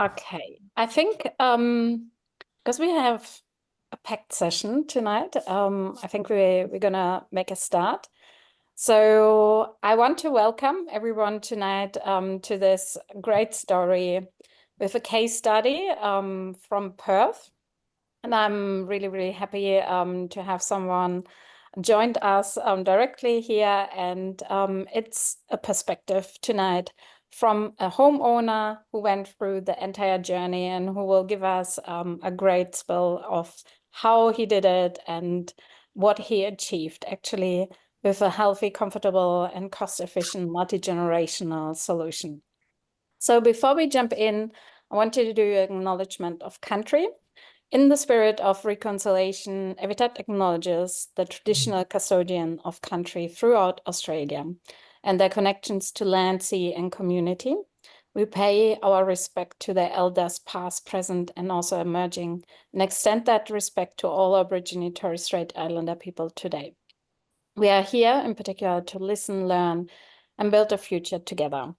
Okay, I think because we have a packed session tonight, I think we're gonna make a start. So I want to welcome everyone tonight to this great story with a case study from Perth. And I'm really, really happy to have someone joined us directly here. And it's a perspective tonight from a homeowner who went through the entire journey and who will give us a great spill of how he did it and what he achieved actually with a healthy, comfortable, and cost-efficient multi-generational solution. So before we jump in, I want you to do an acknowledgement of country. In the spirit of reconciliation, Evitat acknowledges the traditional custodian of country throughout Australia and their connections to land, sea, and community. We pay our respect to their elders, past, present, and also emerging, and extend that respect to all Aboriginal and Torres Strait Islander people today. We are here in particular to listen, learn, and build a future together.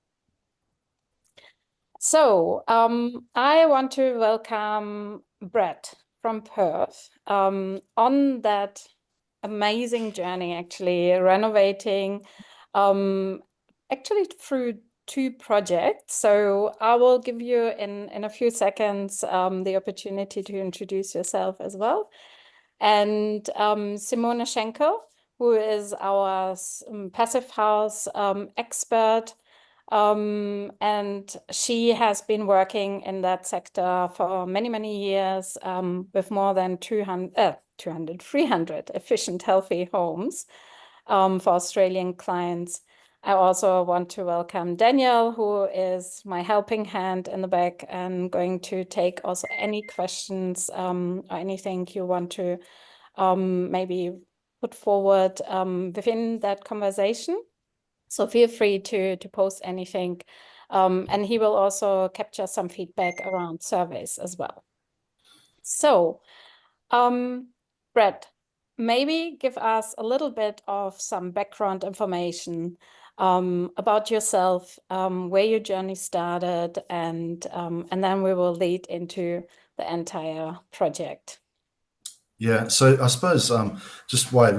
So I want to welcome Brad from Perth on that amazing journey, actually renovating actually through two projects. So I will give you in a few seconds the opportunity to introduce yourself as well. And Simona Schenkel, who is our passive house expert. And she has been working in that sector for many, many years with more than 300 efficient, healthy homes for Australian clients. I also want to welcome Danielle, who is my helping hand in the back and going to take also any questions or anything you want to maybe put forward within that conversation. So feel free to post anything. And he will also capture some feedback around surveys as well. So, Brad, maybe give us a little bit of some background information about yourself, where your journey started, and then we will lead into the entire project. Yeah, so I suppose just way of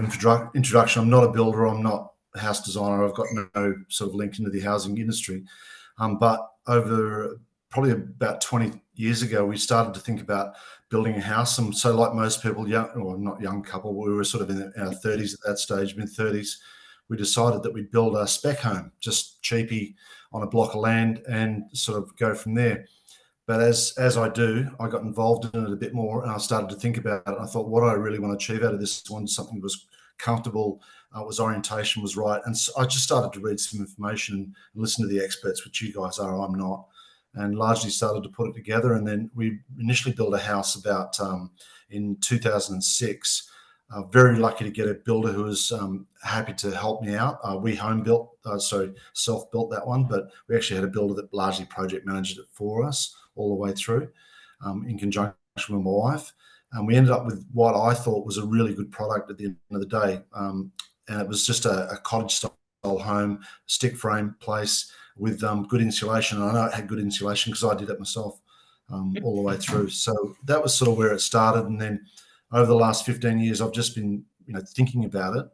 introduction, I'm not a builder, I'm not a house designer, I've got no sort of link into the housing industry. But over probably about 20 years ago, we started to think about building a house. And so like most people, young, or not young couple, we were sort of in our 30s at that stage, mid-30s, we decided that we'd build a spec home, just cheapy on a block of land and sort of go from there. But as I do, I got involved in it a bit more and I started to think about it. I thought, what do I really want to achieve out of this one? Something that was comfortable, was orientation was right. And so I just started to read some information and listen to the experts, which you guys are, I'm not, and largely started to put it together. And then we initially built a house about in 2006. Very lucky to get a builder who was happy to help me out. We self-built that one, but we actually had a builder that largely project managed it for us all the way through in conjunction with my wife. And we ended up with what I thought was a really good product at the end of the day. And it was just a cottage style home, stick frame place with good insulation. And I know it had good insulation because I did it myself all the way through. So that was sort of where it started. And then over the last 15 years, I've just been thinking about it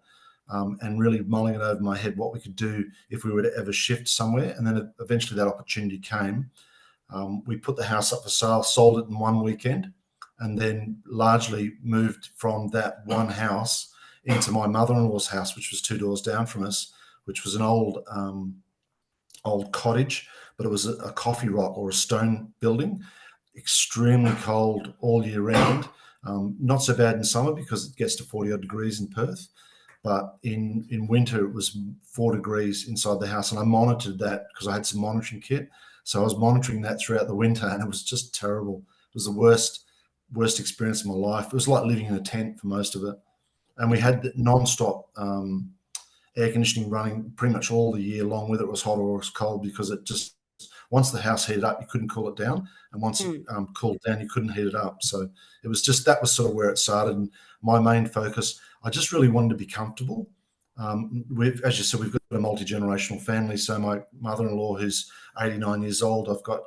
and really mulling it over my head what we could do if we were to ever shift somewhere. And then eventually that opportunity came. We put the house up for sale, sold it in one weekend, and then largely moved from that one house into my mother-in-law's house, which was 2 doors down from us, which was an old cottage, but it was a coffee rock or a stone building, extremely cold all year round. Not so bad in summer because it gets to 40 odd degrees in Perth, but in winter it was 4 degrees inside the house, and I monitored that because I had some monitoring kit. So I was monitoring that throughout the winter, and it was just terrible. It was the worst experience of my life. It was like living in a tent for most of it. And we had non-stop air conditioning running pretty much all the year long, whether it was hot or it was cold, because it just, once the house heated up, you couldn't cool it down. And once it cooled down, you couldn't heat it up. So it was just, that was sort of where it started. And my main focus, I just really wanted to be comfortable. As you said, we've got a multi-generational family. So my mother-in-law, who's 89 years old, I've got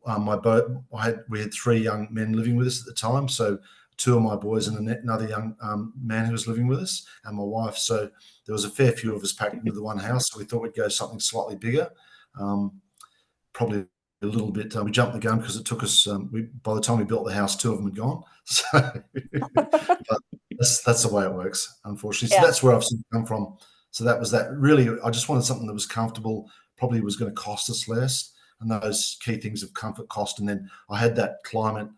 we had 3 young men living with us at the time. So 2 of my boys and another young man who was living with us, and my wife. So there was a fair few of us packed into the one house. So we thought we'd go something slightly bigger. Probably a little bit. We jumped the gun because it took us. By the time we built the house, 2 of them had gone. So but that's the way it works, unfortunately. So Yeah. that's where I've come from. So that was that. Really, I just wanted something that was comfortable. Probably was going to cost us less, and those key things of comfort, cost, and then I had that climate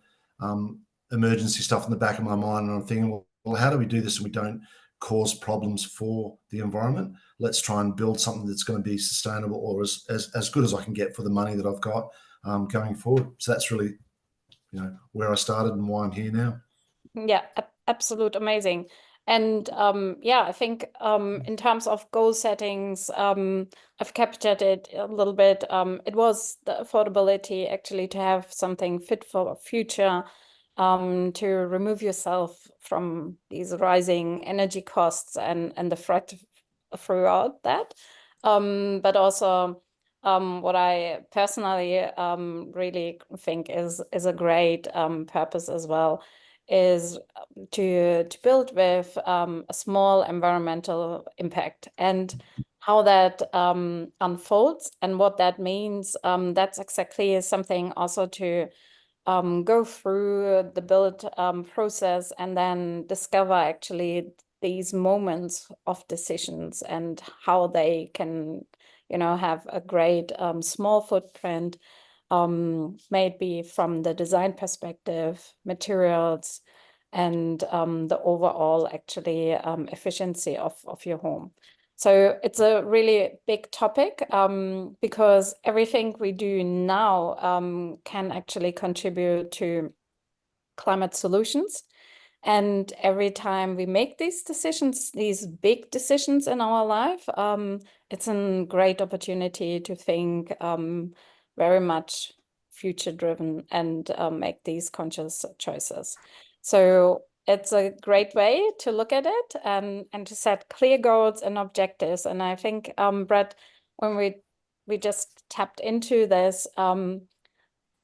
emergency stuff in the back of my mind, and I'm thinking, well, how do we do this and we don't cause problems for the environment? Let's try and build something that's going to be sustainable, or as good as I can get for the money that I've got going forward. So that's really, where I started and why I'm here now. Yeah, absolute amazing. And yeah, I think in terms of goal settings, I've captured it a little bit. It was the affordability actually to have something fit for future, to remove yourself from these rising energy costs and the threat throughout that. But also what I personally really think is a great purpose as well is to build with a small environmental impact, and how that unfolds and what that means. That's exactly something also to go through the build process and then discover actually these moments of decisions and how they can, have a great small footprint, maybe from the design perspective, materials, and the overall actually efficiency of your home. So it's a really big topic because everything we do now can actually contribute to climate solutions. And every time we make these decisions, these big decisions in our life, it's a great opportunity to think very much future driven and make these conscious choices. So it's a great way to look at it and to set clear goals and objectives. And I think, Brad, when we just tapped into this,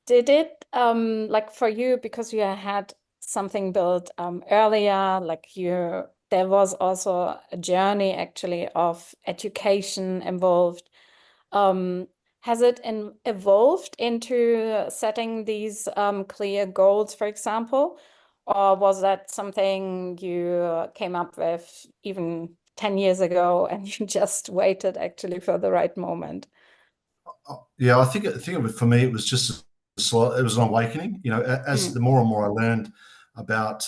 did it like for you, because you had something built earlier, like there was also a journey actually of education involved. Has it evolved into setting these clear goals, for example? Or was that something you came up with even 10 years ago and you just waited actually for the right moment? Yeah, I think of it, for me, it was just it was an awakening. As the more and more I learned about,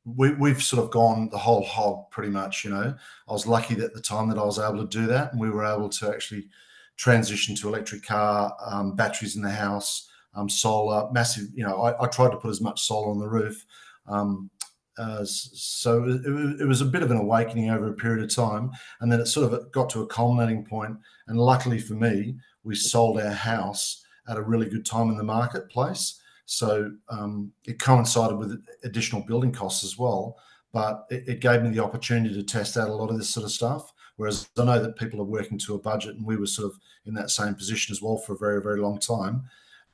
we've sort of gone the whole hog pretty much. I was lucky that the time that I was able to do that, and we were able to actually transition to electric car, batteries in the house, solar, massive. I tried to put as much solar on the roof. So it was a bit of an awakening over a period of time, and then it sort of got to a culminating point. And luckily for me, we sold our house at a really good time in the marketplace. So it coincided with additional building costs as well, but it gave me the opportunity to test out a lot of this sort of stuff. Whereas I know that people are working to a budget, and we were sort of in that same position as well for a very, very long time.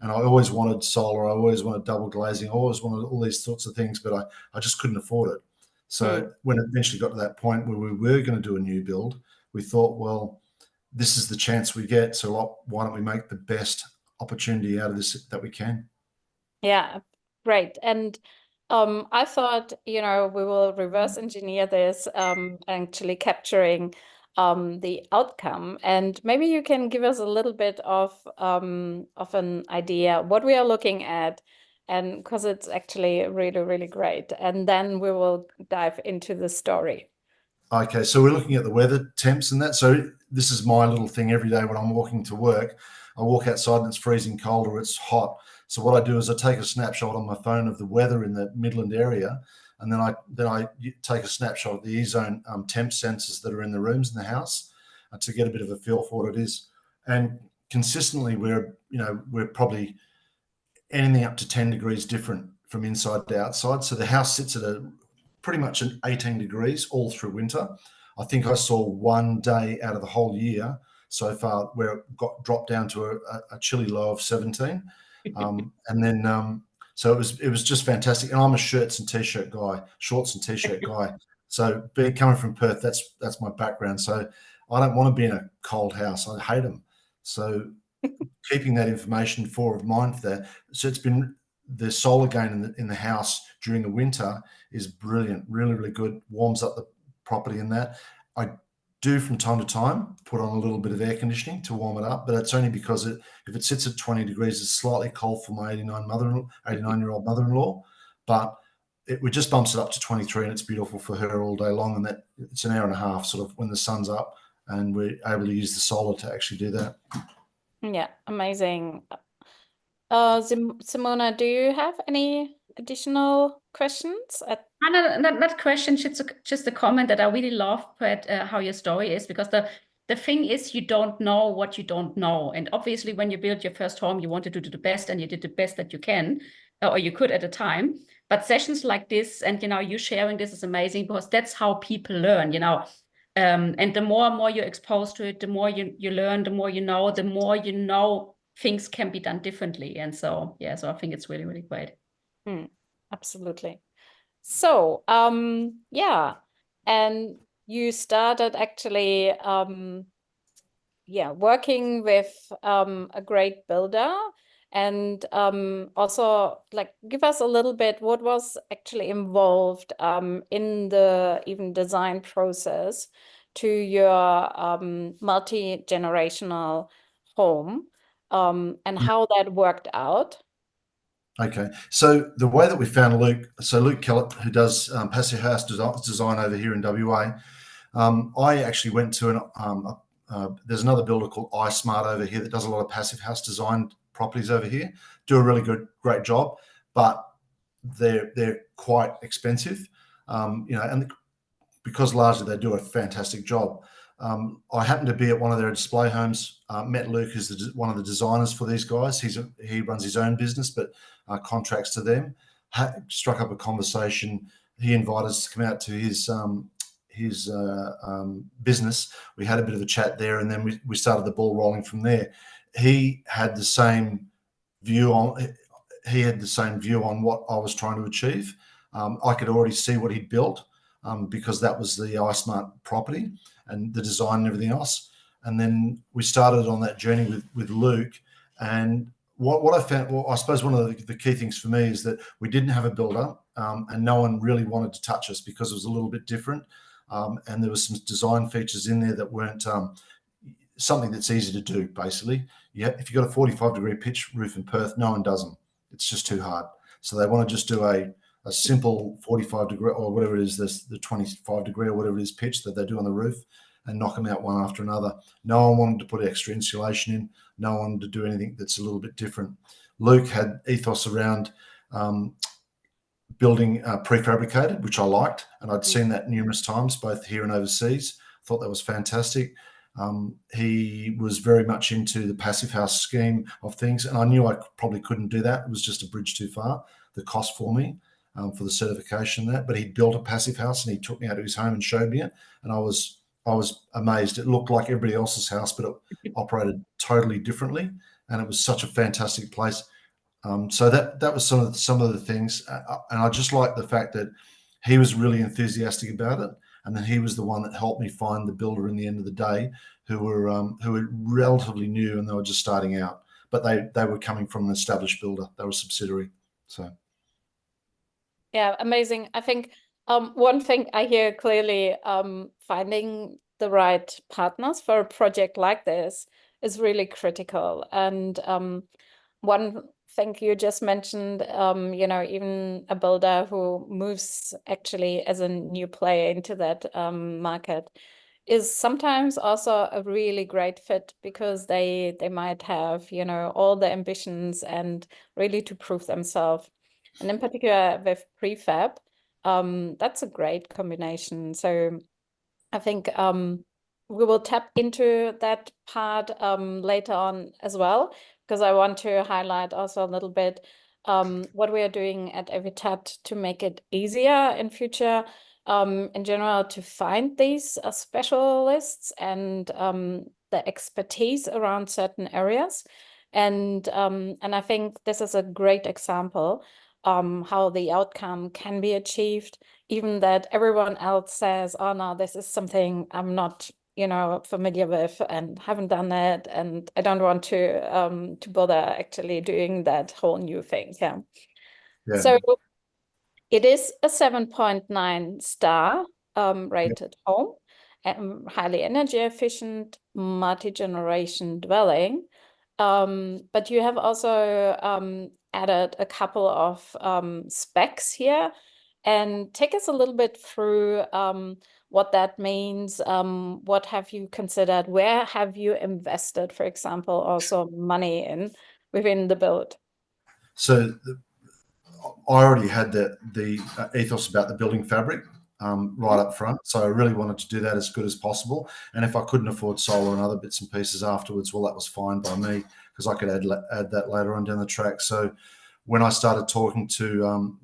And I always wanted solar, I always wanted double glazing, I always wanted all these sorts of things, but I just couldn't afford it. So when it eventually got to that point where we were going to do a new build, we thought, well, this is the chance we get, so why don't we make the best opportunity out of this that we can? Yeah, great. And I thought, we will reverse engineer this, actually capturing the outcome. And maybe you can give us a little bit of an idea what we are looking at, and because it's actually really, really great. And then we will dive into the story. Okay, so we're looking at the weather temps and that. So this is my little thing every day when I'm walking to work. I walk outside and it's freezing cold or it's hot. So what I do is I take a snapshot on my phone of the weather in the Midland area, and then I take a snapshot of the e-zone temp sensors that are in the rooms in the house to get a bit of a feel for what it is. And consistently, we're probably anything up to 10 degrees different from inside to outside. So the house sits at pretty much an 18 degrees all through winter. I think I saw one day out of the whole year so far, where it got dropped down to a chilly low of 17. And then so it was just fantastic. And I'm a shorts and t-shirt guy. So coming from Perth, that's my background. So I don't want to be in a cold house. I hate them. So keeping that information forward of mind for that. So it's been the solar gain in the house during the winter is brilliant, really, really good. Warms up the property in that. I do from time to time put on a little bit of air conditioning to warm it up, but it's only because if it sits at 20 degrees, it's slightly cold for my 89-year-old mother-in-law, but it just bumps it up to 23 and it's beautiful for her all day long. And that it's an hour and a half sort of when the sun's up, and we're able to use the solar to actually do that. Yeah, amazing. Simona, do you have any additional questions? Not question, just a comment that I really love, Brad, how your story is, because the thing is, you don't know what you don't know. And obviously, when you build your first home, you wanted to do the best, and you did the best that you can, or you could at the time. But sessions like this, and you sharing this is amazing, because that's how people learn, and the more and more you're exposed to it, the more you learn, the more you know things can be done differently. And so, yeah, so I think it's really, really great. Absolutely. So, yeah, and you started actually, working with a great builder, and also like give us a little bit what was actually involved in the even design process to your multi-generational home, and how that worked out. Okay, so the way that we found Luke, so Luke Kellett, who does passive house design over here in WA, I actually went to there's another builder called iSmart over here that does a lot of passive house design properties over here, do a really great job, but they're quite expensive, and because largely they do a fantastic job. I happened to be at one of their display homes, met Luke, who's one of the designers for these guys. He runs his own business, but contracts to them. Struck up a conversation. He invited us to come out to his business. We had a bit of a chat there, and then we started the ball rolling from there. He had the same view on what I was trying to achieve. I could already see what he'd built, because that was the iSmart property and the design and everything else. And then we started on that journey with Luke. And what I found, well, I suppose one of the key things for me is that we didn't have a builder, and no one really wanted to touch us because it was a little bit different. And there was some design features in there that weren't something that's easy to do, basically. Yeah, if you've got a 45-degree pitch roof in Perth, no one does them. It's just too hard. So they want to just do a simple 45-degree or whatever it is, the 25-degree or whatever it is pitch that they do on the roof, and knock them out one after another. No one wanted to put extra insulation in. No one wanted to do anything that's a little bit different. Luke had ethos around building prefabricated, which I liked, and I'd seen that numerous times, both here and overseas. Thought that was fantastic. He was very much into the passive house scheme of things, and I knew I probably couldn't do that. It was just a bridge too far, the cost for me, for the certification and that. But he built a passive house, and he took me out to his home and showed me it, and I was amazed. It looked like everybody else's house, but it operated totally differently, and it was such a fantastic place. So that was some of the things, and I just like the fact that he was really enthusiastic about it, and then he was the one that helped me find the builder in the end of the day, who were relatively new and they were just starting out, but they were coming from an established builder. They were a subsidiary. So yeah, amazing. I think one thing I hear clearly, finding the right partners for a project like this is really critical. And one thing you just mentioned, even a builder who moves actually as a new player into that market is sometimes also a really great fit, because they might have, all the ambitions and really to prove themselves. And in particular with prefab, that's a great combination. So I think we will tap into that part later on as well, because I want to highlight also a little bit what we are doing at Evitat to make it easier in future, in general, to find these specialists and the expertise around certain areas. And I think this is a great example how the outcome can be achieved, even that everyone else says, oh no, this is something I'm not, you know, familiar with and haven't done it, and I don't want to bother actually doing that whole new thing. Yeah. So it is a 7.9 star rated home, highly energy efficient, multi-generation dwelling. But you have also added a couple of specs here, and take us a little bit through what that means. What have you considered? Where have you invested, for example, also money in within the build? So I already had the ethos about the building fabric right up front. So I really wanted to do that as good as possible. And if I couldn't afford solar and other bits and pieces afterwards, well, that was fine by me, because I could add that later on down the track. So when I started talking to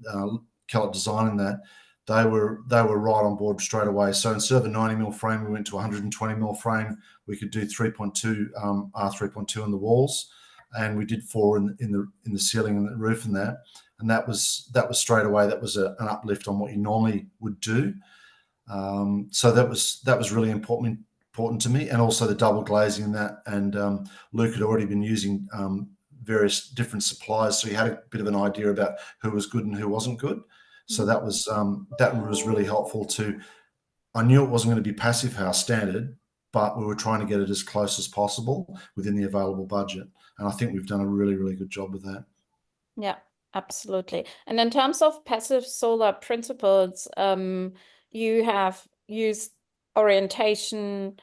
Kellett Design in that, they were right on board straight away. So instead of a 90mm frame, we went to 120mm frame. We could do 3.2 R3.2 on the walls, and we did 4 in the ceiling and the roof and that. And that was straight away. That was an uplift on what you normally would do. So that was really important to me, and also the double glazing in that. And Luke had already been using various different suppliers, so he had a bit of an idea about who was good and who wasn't good. So that was really helpful to. I knew it wasn't going to be passive house standard, but we were trying to get it as close as possible within the available budget, and I think we've done a really, really good job with that. Yeah, absolutely. And in terms of passive solar principles, you have used orientation,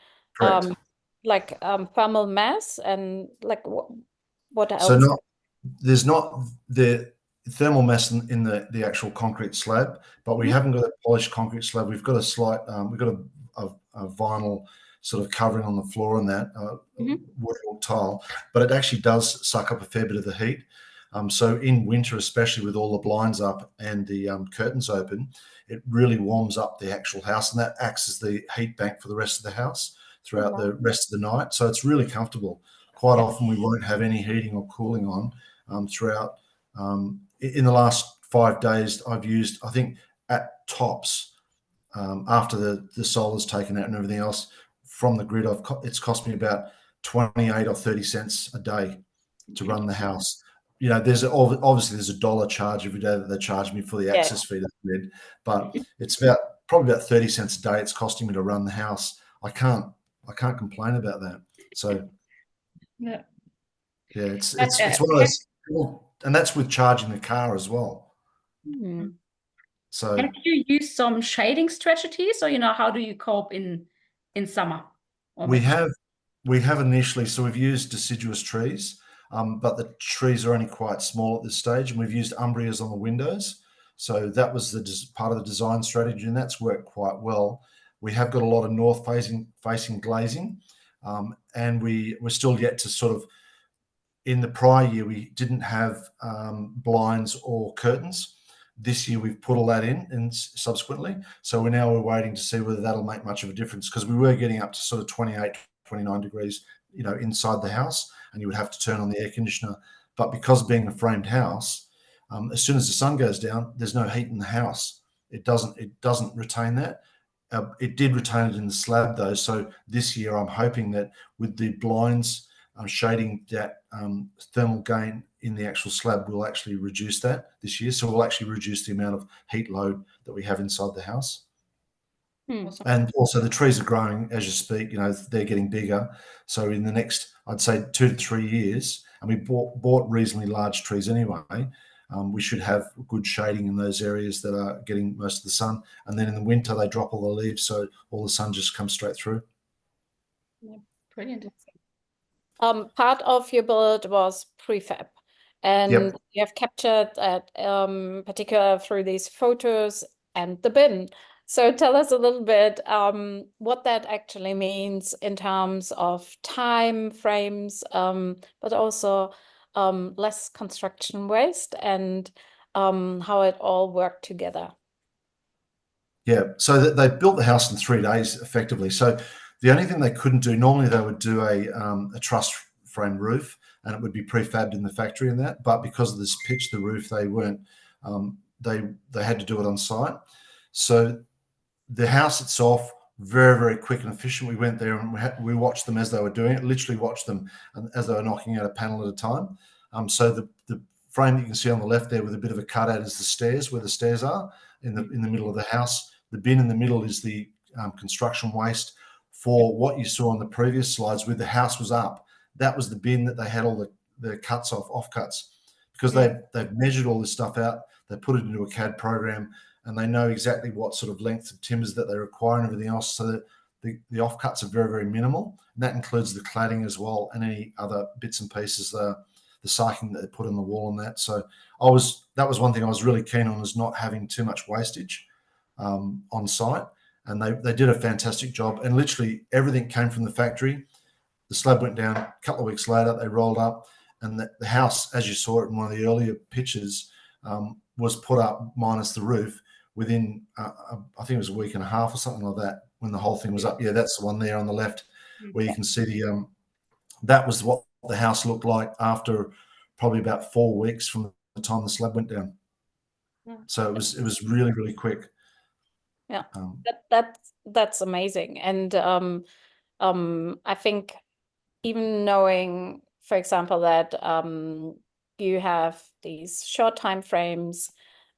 like thermal mass, and like what else? So there's not the thermal mass in the actual concrete slab, but we haven't got a polished concrete slab. We've got a slight, we've got a vinyl sort of covering on the floor on that wood or tile, but it actually does suck up a fair bit of the heat. So in winter, especially with all the blinds up and the curtains open, it really warms up the actual house, and that acts as the heat bank for the rest of the house throughout the rest of the night. So it's really comfortable. Quite often we won't have any heating or cooling on throughout. In the last 5 days, I've used, I think at tops, after the solar's taken out and everything else from the grid, it's cost me about 28 or 30 cents a day to run the house. You know, there's obviously there's $1 charge every day that they charge me for the access fee to the grid, but it's probably about 30 cents a day it's costing me to run the house. I can't complain about that. So yeah, it's one of those, and that's with charging the car as well. So have you used some shading strategies, or how do you cope in summer? We have initially, so we've used deciduous trees, but the trees are only quite small at this stage, and we've used umbrias on the windows. So that was part of the design strategy, and that's worked quite well. We have got a lot of north facing glazing, and we're still yet to sort of. In the prior year, we didn't have blinds or curtains. This year, we've put all that in and subsequently. So we're waiting to see whether that'll make much of a difference, because we were getting up to sort of 28, 29 degrees, inside the house, and you would have to turn on the air conditioner. But because of being a framed house, as soon as the sun goes down, there's no heat in the house. It doesn't retain that. It did retain it in the slab though. So this year, I'm hoping that with the blinds shading, that thermal gain in the actual slab will actually reduce that this year. So we'll actually reduce the amount of heat load that we have inside the house. And also the trees are growing as you speak. They're getting bigger. So in the next, I'd say 2 to 3 years, and we bought reasonably large trees anyway, we should have good shading in those areas that are getting most of the sun. And then in the winter, they drop all the leaves, so all the sun just comes straight through. Yeah, brilliant. Part of your build was prefab, and you have captured that particular through these photos and the bin. So tell us a little bit what that actually means in terms of time frames, but also less construction waste, and how it all worked together. Yeah, so they built the house in 3 days effectively. So The only thing they couldn't do, normally they would do a truss frame roof, and it would be prefabbed in the factory and that. But because of this pitch, the roof, they weren't. They had to do it on site. So the house itself, very, very quick and efficient. We went there and we watched them as they were doing it. Literally watched them as they were knocking out a panel at a time. So the frame that you can see on the left there with a bit of a cutout is the stairs, where the stairs are in the middle of the house. The bin in the middle is the construction waste. For what you saw on the previous slides, where the house was up, that was the bin that they had all the cuts off cuts, because they've measured all this stuff out. They put it into a CAD program, and they know exactly what sort of length of timbers that they require and everything else, so that the offcuts are very, very minimal. And that includes the cladding as well, and any other bits and pieces, the cycling that they put on the wall and that. So that was one thing I was really keen on, is not having too much wastage on site. And they did a fantastic job. And literally everything came from the factory. The slab went down. A couple of weeks later, they rolled up, and the house, as you saw it in one of the earlier pictures, was put up minus the roof within, I think it was a week and a half or something like that, when the whole thing was up. Yeah, that's the one there on the left, where you can see that was what the house looked like after probably about 4 weeks from the time the slab went down. So it was really, really quick. Yeah, that's amazing. And I think even knowing, for example, that you have these short time frames,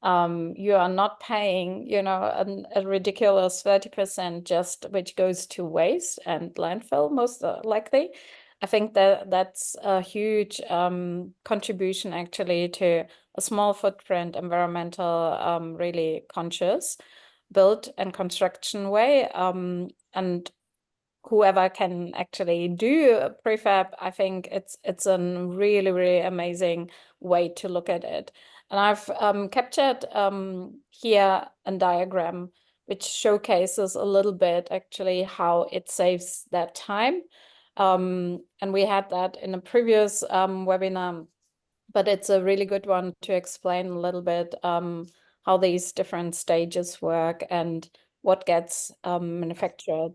you are not paying, a ridiculous 30% just which goes to waste and landfill most likely. I think that's a huge contribution actually to a small footprint, environmental, really conscious build and construction way. And whoever can actually do a prefab, I think it's a really, really amazing way to look at it. And I've captured here a diagram which showcases a little bit actually how it saves that time. And we had that in a previous webinar, but it's a really good one to explain a little bit how these different stages work and what gets manufactured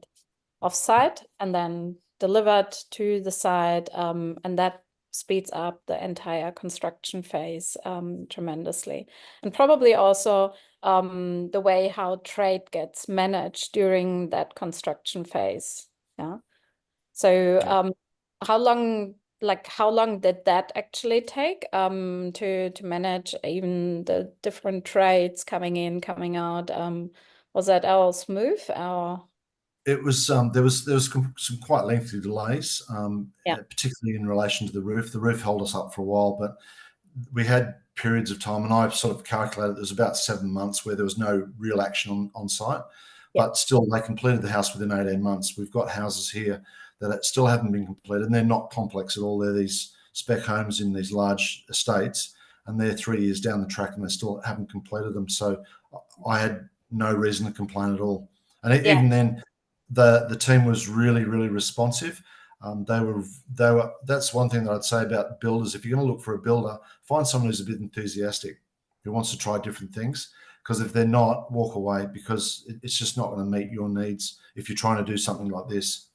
off-site and then delivered to the site, and that speeds up the entire construction phase tremendously. And probably also the way how trade gets managed during that construction phase. Yeah. So how long did that actually take to manage even the different trades coming in, coming out? Was that all smooth or? It was there was some quite lengthy delays, particularly in relation to the roof. The roof held us up for a while, but we had periods of time, and I sort of calculated there was about 7 months where there was no real action on site, but still they completed the house within 18 months. We've got houses here that still haven't been completed, and they're not complex at all. They're these spec homes in these large estates, and they're 3 years down the track and they still haven't completed them. So I had no reason to complain at all. And even then, the team was really, really responsive. They were. That's one thing that I'd say about builders. If you're going to look for a builder, find someone who's a bit enthusiastic, who wants to try different things. Because if they're not, walk away, because it's just not going to meet your needs if you're trying to do something like this.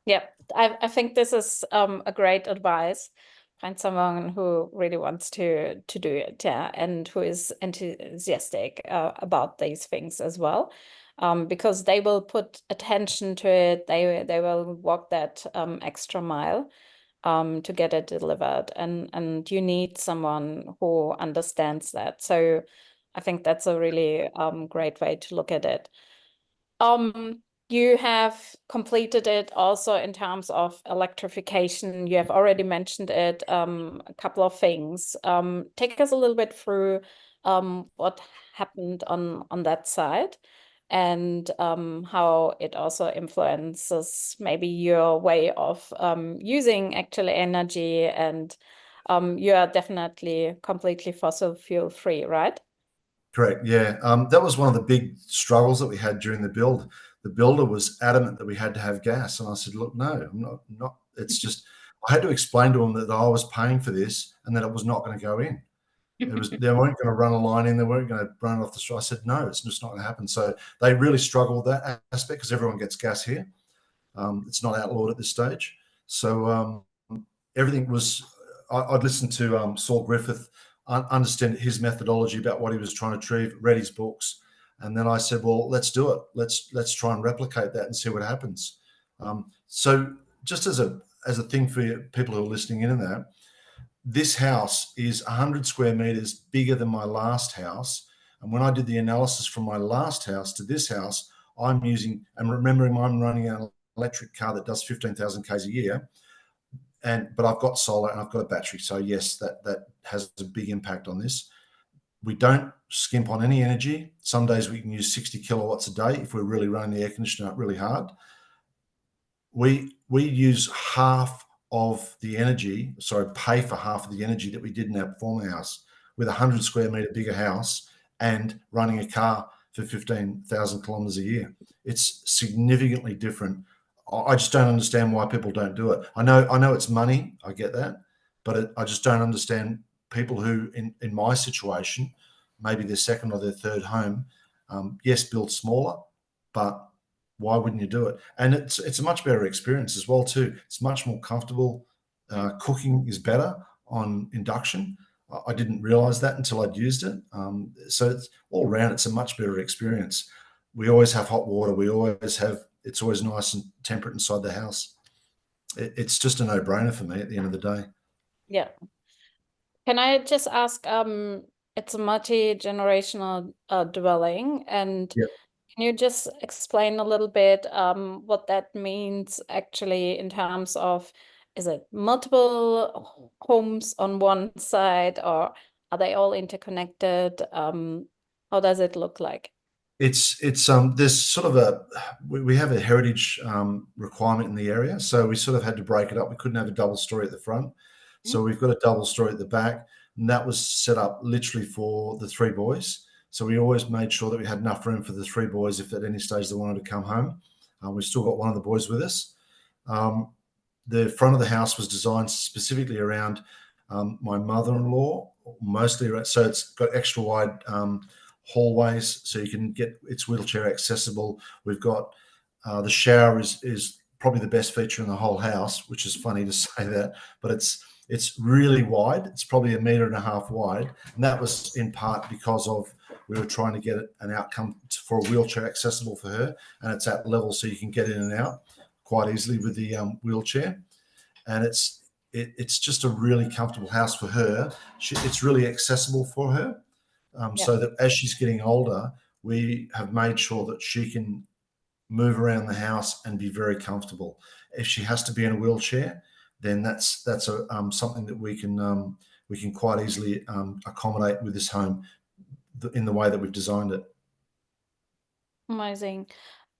Yeah, I think this is a great advice. Find someone who really wants to do it, and who is enthusiastic about these things as well. Because they will put attention to it. They will walk that extra mile to get it delivered, and you need someone who understands that. So I think that's a really great way to look at it. You have completed it also in terms of electrification. You have already mentioned it, a couple of things. Take us a little bit through what happened on that side, and how it also influences maybe your way of using actual energy. And you are definitely completely fossil fuel free, right? Correct. Yeah. That was one of the big struggles that we had during the build. The builder was adamant that we had to have gas. And I said, look, no, I'm not. It's just, I had to explain to him that I was paying for this and that it was not going to go in. They weren't going to run a line in. They weren't going to run it off the street. I said, no, it's just not going to happen. So they really struggle with that aspect because everyone gets gas here. It's not outlawed at this stage. So everything was, I'd listened to Saul Griffith, understand his methodology about what he was trying to achieve, read his books. And then I said, well, let's do it. Let's try and replicate that and see what happens. So just as a thing for people who are listening in and that, this house is 100 square meters bigger than my last house. And when I did the analysis from my last house to this house, I'm using, and remembering I'm running an electric car that does 15,000 Ks a year, but I've got solar and I've got a battery. So yes, that has a big impact on this. We don't skimp on any energy. Some days we can use 60 kilowatts a day if we're really running the air conditioner up really hard. We use half of the energy, pay for half of the energy that we did in our former house with a 100 square meter bigger house and running a car for 15,000 kilometers a year. It's significantly different. I just don't understand why people don't do it. I know it's money. I get that, but I just don't understand people who, in my situation, maybe their second or their third home, yes, build smaller, but why wouldn't you do it? And it's a much better experience as well too. It's much more comfortable. Cooking is better on induction. I didn't realize that until I'd used it. So it's all around, it's a much better experience. We always have hot water. It's always nice and temperate inside the house. It's just a no-brainer for me at the end of the day. Yeah. Can I just ask, it's a multi-generational dwelling, and Yep. can you just explain a little bit what that means actually in terms of, is it multiple homes on one side, or are they all interconnected? How does it look like? It's there's sort of we have a heritage requirement in the area, so we sort of had to break it up. We couldn't have a double story at the front, so we've got a double story at the back, and that was set up literally for the three boys. So we always made sure that we had enough room for the three boys if at any stage they wanted to come home. We've still got one of the boys with us. The front of the house was designed specifically around my mother-in-law, mostly around, so it's got extra wide hallways so you can get it's wheelchair accessible. We've got the shower is probably the best feature in the whole house, which is funny to say that, but it's really wide. It's probably 1.5 meters wide, and that was in part because of we were trying to get an outcome for a wheelchair accessible for her, and it's at level so you can get in and out quite easily with the wheelchair, and it's just a really comfortable house for her. It's really accessible for her. So that as she's getting older, we have made sure that she can move around the house and be very comfortable. If she has to be in a wheelchair, then that's something that we can quite easily accommodate with this home in the way that we've designed it. Amazing.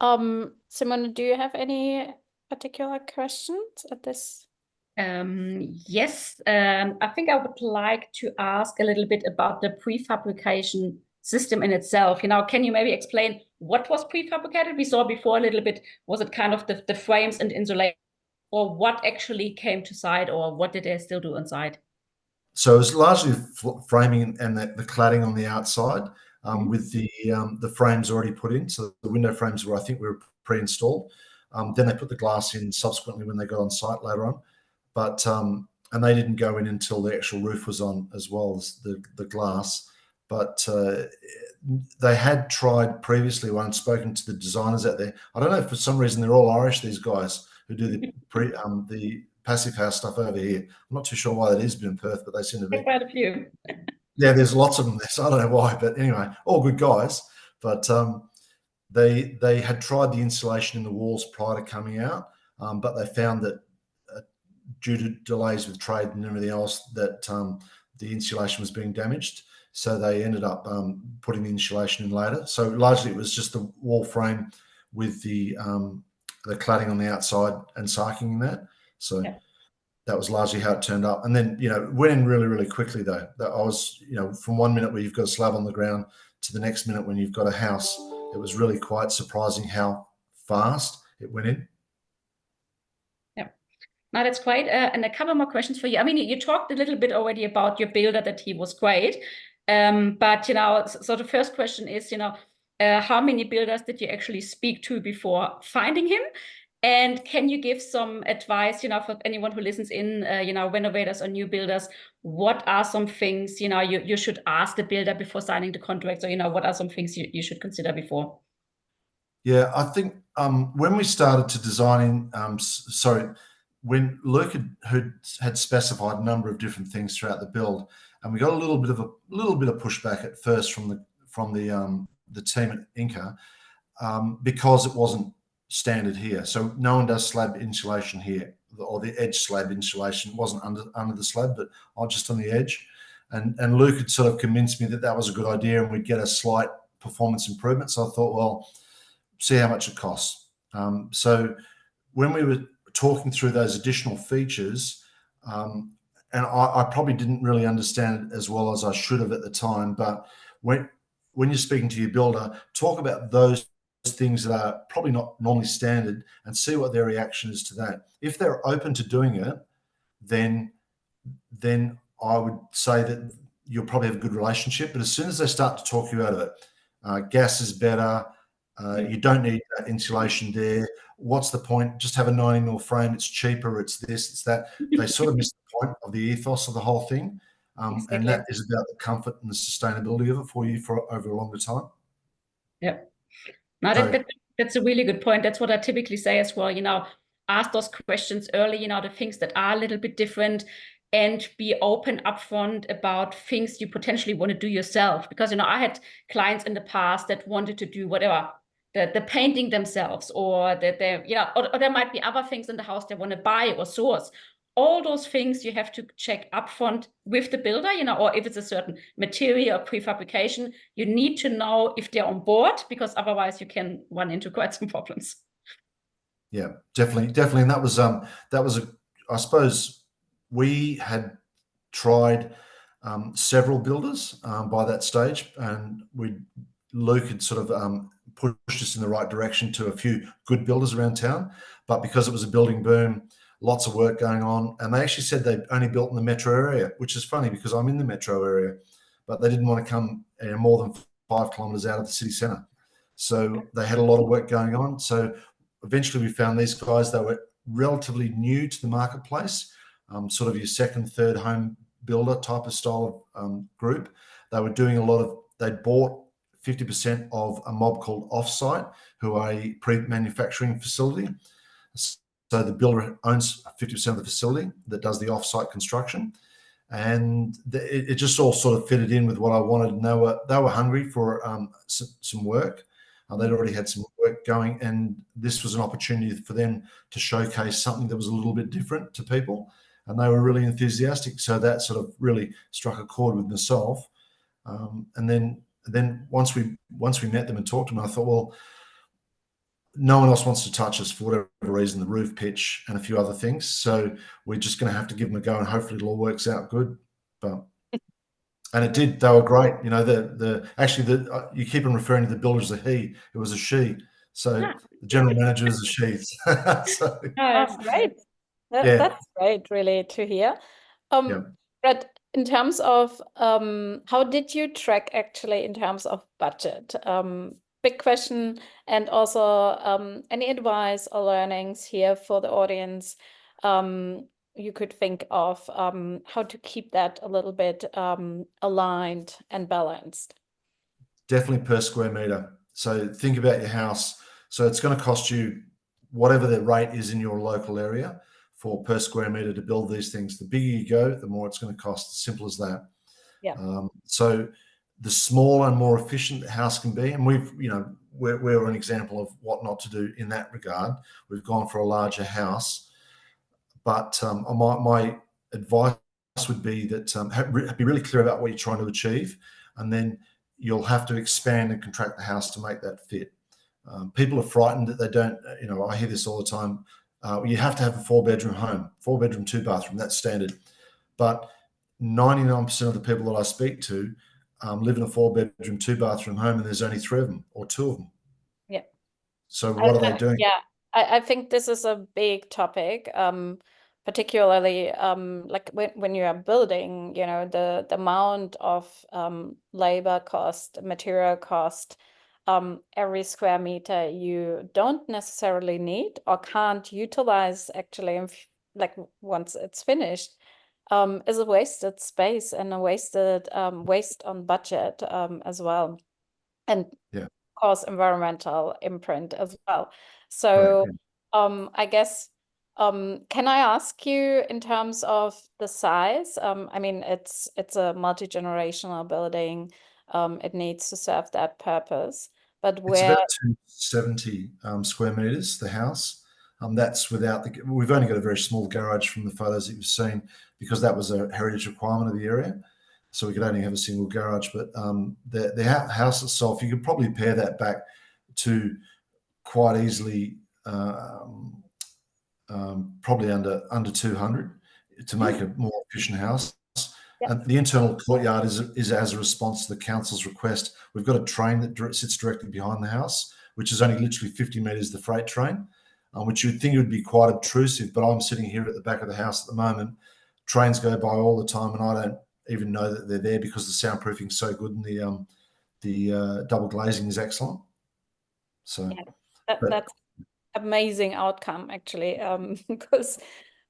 Simone, do you have any particular questions at this? Yes, I think I would like to ask a little bit about the prefabrication system in itself. Can you maybe explain what was prefabricated? We saw before a little bit, was it kind of the frames and insulation, or what actually came to site, or what did they still do inside? So it's largely framing and the cladding on the outside with the frames already put in. So the window frames I think were pre-installed. Then they put the glass in subsequently when they got on site later on. But and they didn't go in until the actual roof was on as well as the glass. But they had tried previously when I'd spoken to the designers out there. I don't know if for some reason they're all Irish, these guys who do the passive house stuff over here. I'm not too sure why that is in Perth, but they seem to be. Quite a few. Yeah, there's lots of them there, so I don't know why. But anyway, all good guys. But they had tried the insulation in the walls prior to coming out, but they found that due to delays with trade and everything else, that the insulation was being damaged. So they ended up putting the insulation in later. So largely it was just the wall frame with the cladding on the outside and sarking in that. So that was largely how it turned up. And then, went in really, really quickly though. That I was, from 1 minute where you've got a slab on the ground to the next minute when you've got a house, it was really quite surprising how fast it went in. Now that's great. And a couple more questions for you. I mean, you talked a little bit already about your builder, that he was great. But, you know, so the first question is, you know, how many builders did you actually speak to before finding him? And can you give some advice, you know, for anyone who listens in, you know, renovators or new builders, what are some things, you know, you should ask the builder before signing the contract? So, you know, what are some things you should consider before? Yeah, I think when we started to designing, when Luke had specified a number of different things throughout the build, and we got a little bit of pushback at first from the team at Inca, because it wasn't standard here. So no one does slab insulation here, or the edge slab insulation wasn't under the slab, but just on the edge. And Luke had sort of convinced me that that was a good idea, and we'd get a slight performance improvement. So I thought, well, see how much it costs. So when we were talking through those additional features, and I probably didn't really understand it as well as I should have at the time, but when you're speaking to your builder, talk about those things that are probably not normally standard and see what their reaction is to that. If they're open to doing it, then I would say that you'll probably have a good relationship. But as soon as they start to talk you out of it, gas is better, you don't need that insulation there. What's the point? Just have a 90mm frame. It's cheaper. It's this, it's that. They sort of miss the point of the ethos of the whole thing. Exactly. And that is about the comfort and the sustainability of it for you for over a longer time. Yep. Now that's a really good point. That's what I typically say as well. You know, ask those questions early, you know, the things that are a little bit different, and be open upfront about things you potentially want to do yourself. Because, you know, I had clients in the past that wanted to do whatever, the painting themselves, or that they, you know, or there might be other things in the house they want to buy or source. All those things you have to check upfront with the builder, you know, or if it's a certain material or prefabrication, you need to know if they're on board, because otherwise you can run into quite some problems. Yeah, definitely. And that was I suppose we had tried several builders by that stage, and Luke had sort of pushed us in the right direction to a few good builders around town. But because it was a building boom, lots of work going on, and they actually said they'd only built in the metro area, which is funny because I'm in the metro area, but they didn't want to come more than 5 kilometres out of the city centre. So they had a lot of work going on. So eventually we found these guys. They were relatively new to the marketplace, sort of your second, third home builder type of style of group. They were doing they bought 50% of a mob called Offsite, who are a pre-manufacturing facility. So the builder owns 50% of the facility that does the offsite construction, and it just all sort of fitted in with what I wanted. And they were hungry for some work. They'd already had some work going, and this was an opportunity for them to showcase something that was a little bit different to people, and they were really enthusiastic. So that sort of really struck a chord with myself. And then once we met them and talked to them, I thought, well, no one else wants to touch us for whatever reason, the roof pitch and a few other things. So we're just going to have to give them a go, and hopefully it all works out good. And it did. They were great. You know, you keep on referring to the builder as a he. It was a she. So the general manager is a she. So, that's great. That's great, really, to hear. Brad, in terms of how did you track actually in terms of budget? Big question. And also any advice or learnings here for the audience you could think of how to keep that a little bit aligned and balanced? Definitely per square meter. So think about your house. So it's going to cost you whatever the rate is in your local area for per square meter to build these things. The bigger you go, the more it's going to cost. Simple as that. Yeah. So the smaller and more efficient the house can be, and we're an example of what not to do in that regard. We've gone for a larger house, but my advice would be that be really clear about what you're trying to achieve, and then you'll have to expand and contract the house to make that fit. People are frightened that they don't. I hear this all the time. You have to have a 4-bedroom home, 4-bedroom, 2-bathroom. That's standard. But 99% of the people that I speak to live in a 4-bedroom, 2-bathroom home, and there's only 3 of them or 2 of them. Yeah. So what are they doing? Yeah, I think this is a big topic. particularly like when you are building, you know, the amount of labor cost, material cost, every square meter you don't necessarily need or can't utilize actually, like once it's finished, is a wasted space and a wasted waste on budget as well, and Yeah. cause environmental imprint as well. Correct, So yeah. I guess can I ask you in terms of the size? I mean, it's a multi-generational building. It needs to serve that purpose. But It's where, about 270 square meters, the house. That's without we've only got a very small garage from the photos that you've seen, because that was a heritage requirement of the area. So we could only have a single garage. But the house itself, you could probably pare that back to quite easily, probably under 200, to make a more efficient house. yeah, And the internal courtyard is as a response to the council's request. We've got a train that sits directly behind the house, which is only literally 50 metres, the freight train, which you'd think would be quite obtrusive. But I'm sitting here at the back of the house at the moment. Trains go by all the time, and I don't even know that they're there, because the soundproofing is so good and the double glazing is excellent. So, yeah, but that's amazing outcome actually, because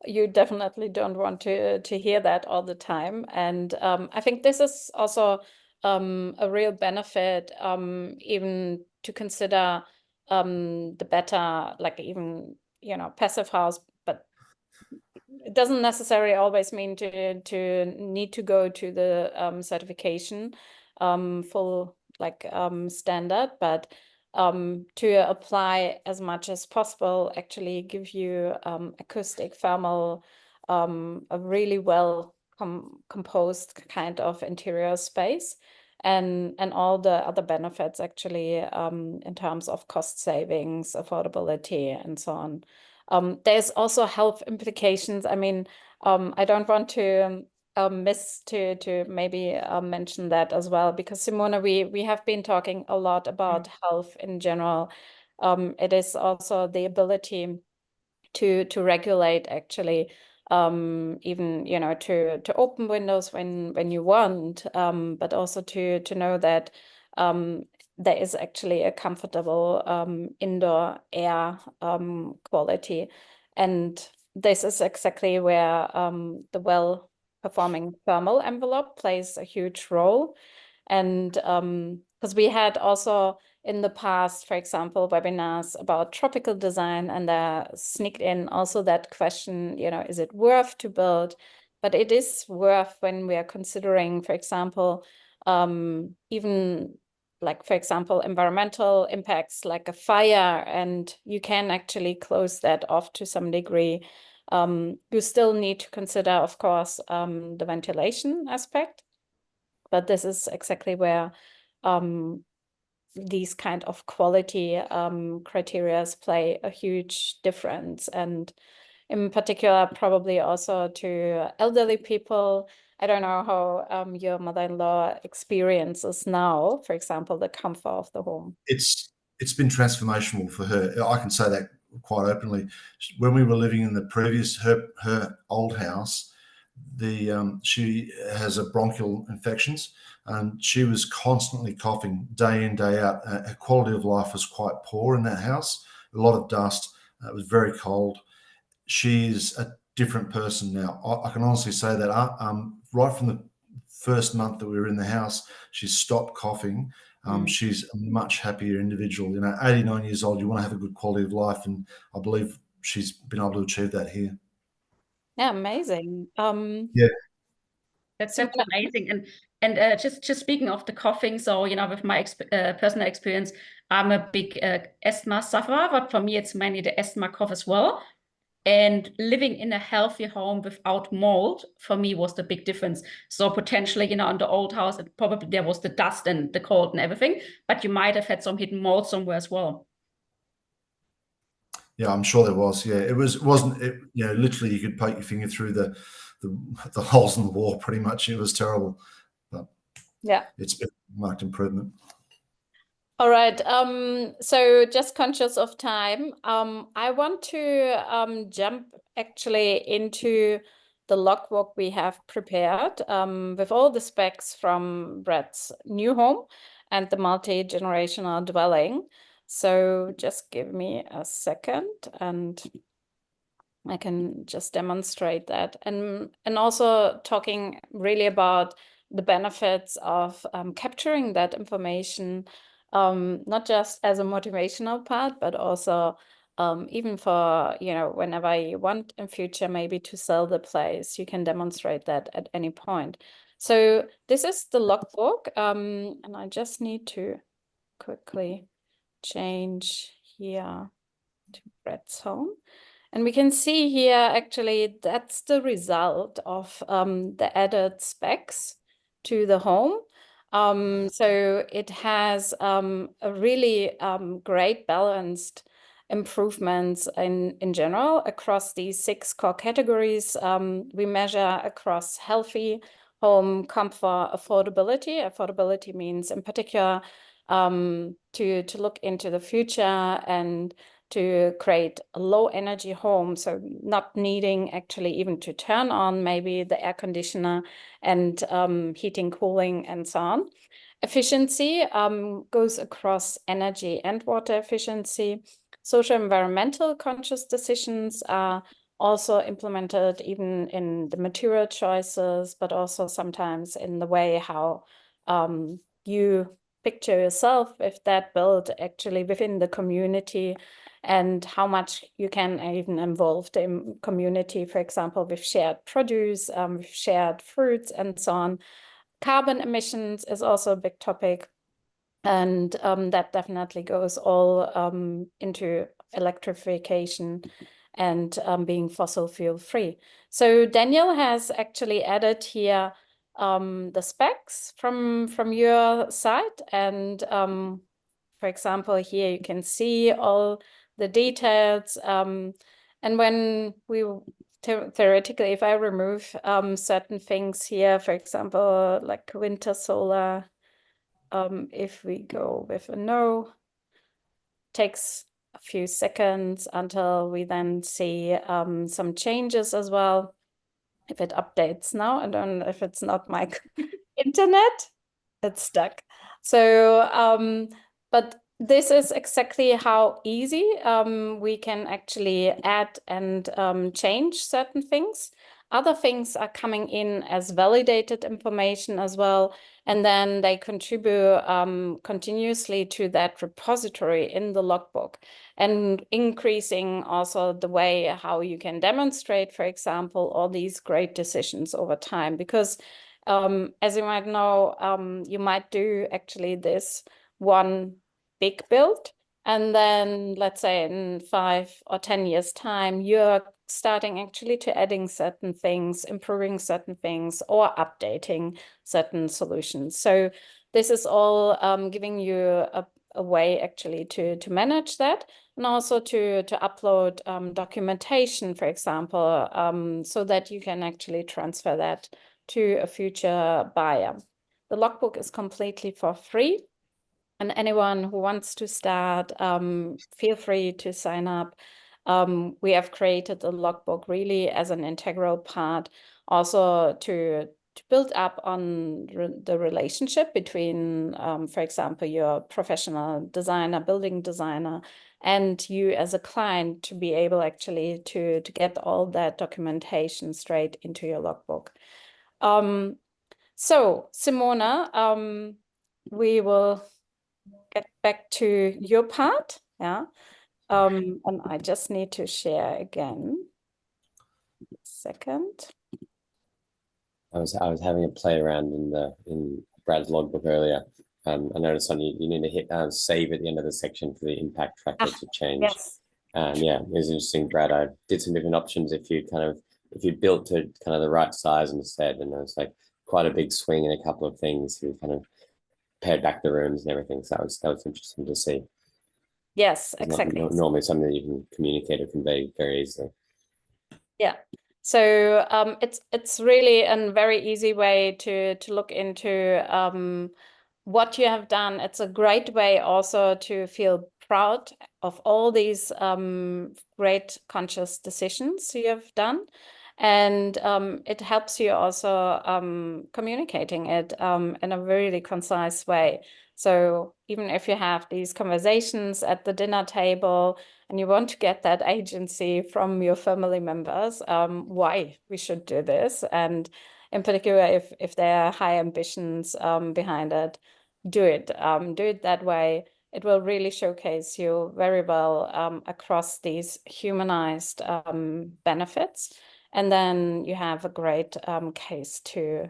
you definitely don't want to hear that all the time. And I think this is also a real benefit, even to consider the better, like even, you know, passive house, but it doesn't necessarily always mean to need to go to the certification full like standard, but to apply as much as possible, actually give you acoustic, thermal, a really well composed kind of interior space, and all the other benefits actually in terms of cost savings, affordability, and so on. There's also health implications. I mean, I don't want to miss to maybe mention that as well, because Simona, we have been talking a lot about health in general. It is also the ability to regulate actually, even, you know, to open windows when you want, but also to know that there is actually a comfortable indoor air quality. And this is exactly where the well-performing thermal envelope plays a huge role. And because we had also in the past, for example, webinars about tropical design, and sneaked in also that question, you know, is it worth to build? But it is worth when we are considering, for example, even like, for example, environmental impacts like a fire, and you can actually close that off to some degree. You still need to consider, of course, the ventilation aspect, but this is exactly where these kind of quality criteria play a huge difference. And in particular, probably also to elderly people. I don't know how your mother-in-law experiences now, for example, the comfort of the home. it's been transformational for her. I can say that quite openly. When we were living in the previous her old house, she has a bronchial infections, and she was constantly coughing day in, day out. Her quality of life was quite poor in that house. A lot of dust. It was very cold. She's a different person now. I can honestly say that. Right from the first month that we were in the house, she stopped coughing. She's a much happier individual. You know, 89 years old, you want to have a good quality of life, and I believe she's been able to achieve that here. Yeah, amazing. Yeah. That's Simona, amazing. And just speaking of the coughing, so you know, with my personal experience, I'm a big asthma sufferer, but for me, it's mainly the asthma cough as well. And living in a healthy home without mold, for me, was the big difference. So potentially, you know, in the old house, probably there was the dust and the cold and everything, but you might have had some hidden mold somewhere as well. Yeah, I'm sure there was. Yeah, it wasn't. You know, literally, you could poke your finger through the holes in the wall. Pretty much, it was terrible. But yeah. it's been a marked improvement. All right. So just conscious of time, I want to jump actually into the logbook we have prepared with all the specs from Brad's new home and the multi-generational dwelling. So just give me a second and I can just demonstrate that. And also talking really about the benefits of capturing that information, not just as a motivational part, but also even for, whenever you want in future maybe to sell the place, you can demonstrate that at any point. So this is the logbook, and I just need to quickly change here to Brad's home. And we can see here, actually, that's the result of the added specs to the home. So it has a really great balanced improvements in general across these 6 core categories. We measure across healthy, home, comfort, affordability. Affordability means in particular to look into the future and to create a low energy home, so not needing actually even to turn on maybe the air conditioner and heating, cooling, and so on. Efficiency goes across energy and water efficiency. Social environmental conscious decisions are also implemented even in the material choices, but also sometimes in the way how you picture yourself with that built actually within the community, and how much you can even involve the community, for example, with shared produce, with shared fruits, and so on. Carbon emissions is also a big topic, and that definitely goes all into electrification and being fossil fuel free. So Daniel has actually added here the specs from your site, and for example, here you can see all the details. And when we theoretically, if I remove certain things here, for example, like winter solar, if we go with a no, takes a few seconds until we then see some changes as well. If it updates now, I don't know if it's not my internet, it's stuck. So, but this is exactly how easy we can actually add and change certain things. Other things are coming in as validated information as well, and then they contribute continuously to that repository in the logbook, and increasing also the way how you can demonstrate, for example, all these great decisions over time. Because as you might know, you might do actually this one big build, and then let's say in 5 or 10 years time, you're starting actually to adding certain things, improving certain things, or updating certain solutions. So this is all giving you a way actually to manage that, and also to upload documentation, for example, so that you can actually transfer that to a future buyer. The logbook is completely for free, and anyone who wants to start, feel free to sign up. We have created the logbook really as an integral part, also to build up on the relationship between, for example, your professional designer, building designer, and you as a client, to be able actually to get all that documentation straight into your logbook. So Simona, we will get back to your part, yeah. And I just need to share again. Second. I was having a play around in Brad's logbook earlier. I noticed on you need to hit save at the end of the section for the impact tracker to change. Yes. Yeah, it was interesting, Brad. I did some different options if you built to kind of the right size instead, and it was like quite a big swing in a couple of things. You kind of pared back the rooms and everything. So that was interesting to see. Yes, exactly. Not normally something that you can communicate or convey very easily. Yeah. So it's really a very easy way to look into what you have done. It's a great way also to feel proud of all these great conscious decisions you have done. And it helps you also communicating it in a really concise way. So even if you have these conversations at the dinner table and you want to get that agency from your family members, why we should do this, and in particular, if there are high ambitions behind it, do it. Do it that way. It will really showcase you very well across these humanized benefits. And then you have a great case to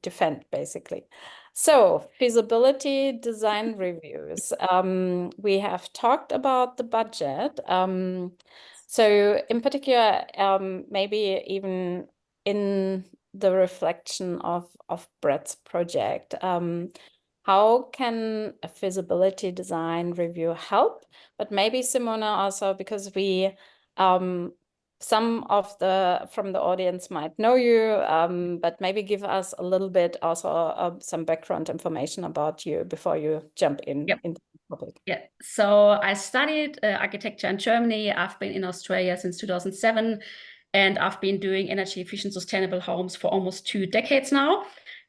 defend, basically. So feasibility design reviews. We have talked about the budget. So in particular, maybe even in the reflection of Brad's project, how can a feasibility design review help? But maybe Simona also, because we some of from the audience might know you, but maybe give us a little bit also some background information about you before you jump into the topic. Yeah, so I studied architecture in Germany. I've been in Australia since 2007, and I've been doing energy efficient, sustainable homes for almost 2 decades now.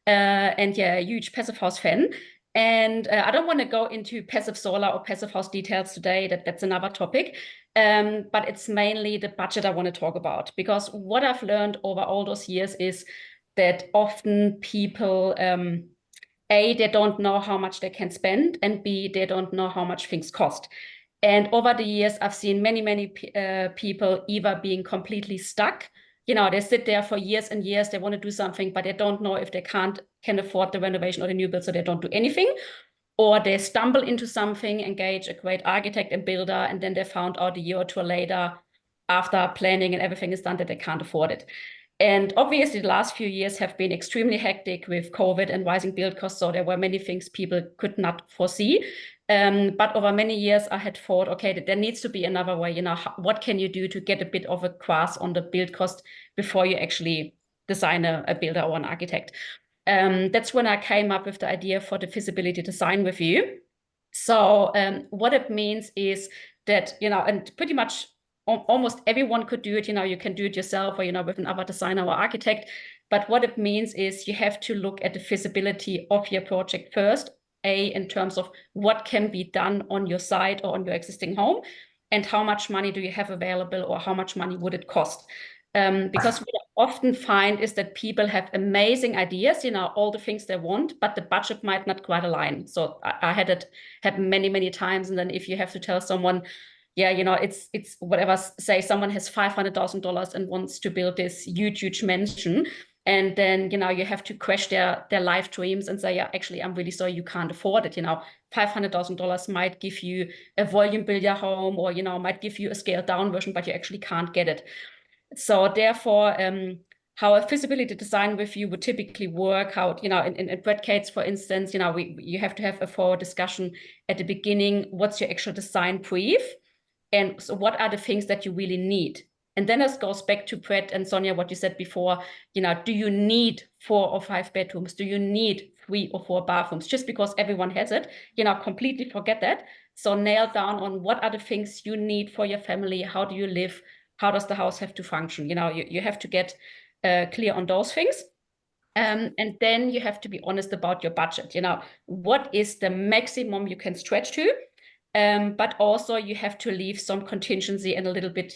And yeah, a huge passive house fan. And I don't want to go into passive solar or passive house details today. That's another topic. But it's mainly the budget I want to talk about, because what I've learned over all those years is that often people, A, they don't know how much they can spend, and B, they don't know how much things cost. And over the years, I've seen many people either being completely stuck. They sit there for years and years, they want to do something, but they don't know if they can afford the renovation or the new build, so they don't do anything. Or they stumble into something, engage a great architect and builder, and then they found out a year or two later, after planning and everything is done, that they can't afford it. And obviously, the last few years have been extremely hectic with COVID and rising build costs. So there were many things people could not foresee. But over many years, I had thought, okay, there needs to be another way. What can you do to get a bit of a grasp on the build cost before you actually design a builder or an architect? That's when I came up with the idea for the feasibility design review. So what it means is that, and pretty much almost everyone could do it. You can do it yourself or, with another designer or architect. But what it means is you have to look at the feasibility of your project first, in terms of what can be done on your site or on your existing home, and how much money do you have available, or how much money would it cost? Because what I often find is that people have amazing ideas, all the things they want, but the budget might not quite align. So I had it happen many times. And then if you have to tell someone, yeah, it's whatever, say someone has $500,000 and wants to build this huge mansion. And then, you have to crash their life dreams and say, yeah, actually, I'm really sorry, you can't afford it. $500,000 might give you a volume builder home, or, might give you a scaled down version, but you actually can't get it. So therefore, how a feasibility design review would typically work, how, in Brad Pearce, for instance, you have to have a thorough discussion at the beginning. What's your actual design brief? And so what are the things that you really need? And then this goes back to Brad and Sonia, what you said before, do you need 4 or 5 bedrooms? Do you need 3 or 4 bathrooms? Just because everyone has it, completely forget that. So nail down on what are the things you need for your family. How do you live? How does the house have to function? You have to get clear on those things. And then you have to be honest about your budget. What is the maximum you can stretch to? But also you have to leave some contingency and a little bit,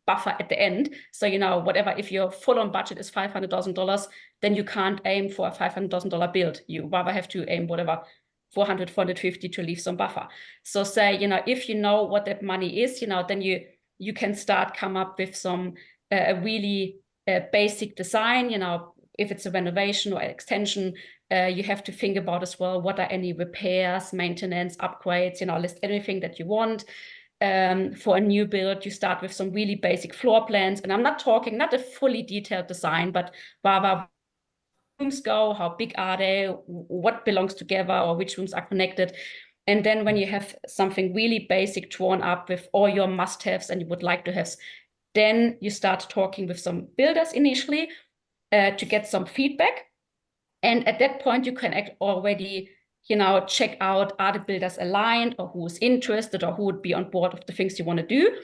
buffer at the end. So, whatever, if your full on budget is $500,000, then you can't aim for a $500,000 build. You rather have to aim whatever, 400, 450 to leave some buffer. So say, if you know what that money is, then you can start come up with some really basic design. If it's a renovation or extension, you have to think about as well, what are any repairs, maintenance, upgrades, list everything that you want. For a new build, you start with some really basic floor plans. And I'm not talking, not a fully detailed design, but rather rooms go, how big are they, what belongs together, or which rooms are connected. And then when you have something really basic drawn up with all your must-haves and you would like to have, then you start talking with some builders initially to get some feedback. And at that point, you can already, check out, are the builders aligned, or who's interested, or who would be on board of the things you want to do.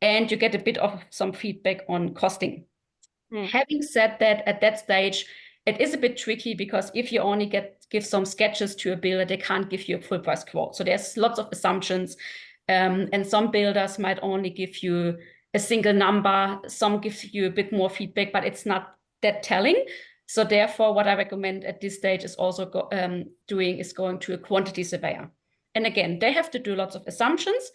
And you get a bit of some feedback on costing. Having said that, at that stage, it is a bit tricky, because if you only give some sketches to a builder, they can't give you a full price quote. So there's lots of assumptions. And some builders might only give you a single number. Some give you a bit more feedback, but it's not that telling. So therefore, what I recommend at this stage is also going to a quantity surveyor. And again, they have to do lots of assumptions.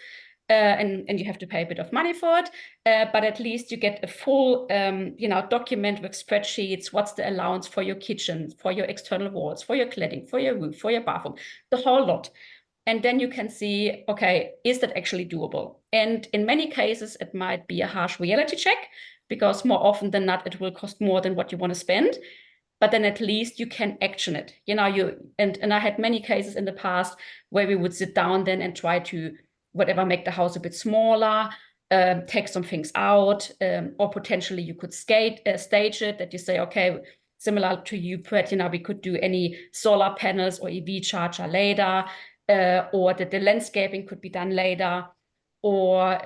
And you have to pay a bit of money for it, but at least you get a full, document with spreadsheets. What's the allowance for your kitchen, for your external walls, for your cladding, for your roof, for your bathroom, the whole lot. And then you can see, okay, is that actually doable? And in many cases, it might be a harsh reality check, because more often than not, it will cost more than what you want to spend. But then at least you can action it. And I had many cases in the past where we would sit down then and try to make the house a bit smaller, take some things out, or potentially you could stage it, that you say, okay, similar to you, Brad, we could do any solar panels or EV charger later, or that the landscaping could be done later, or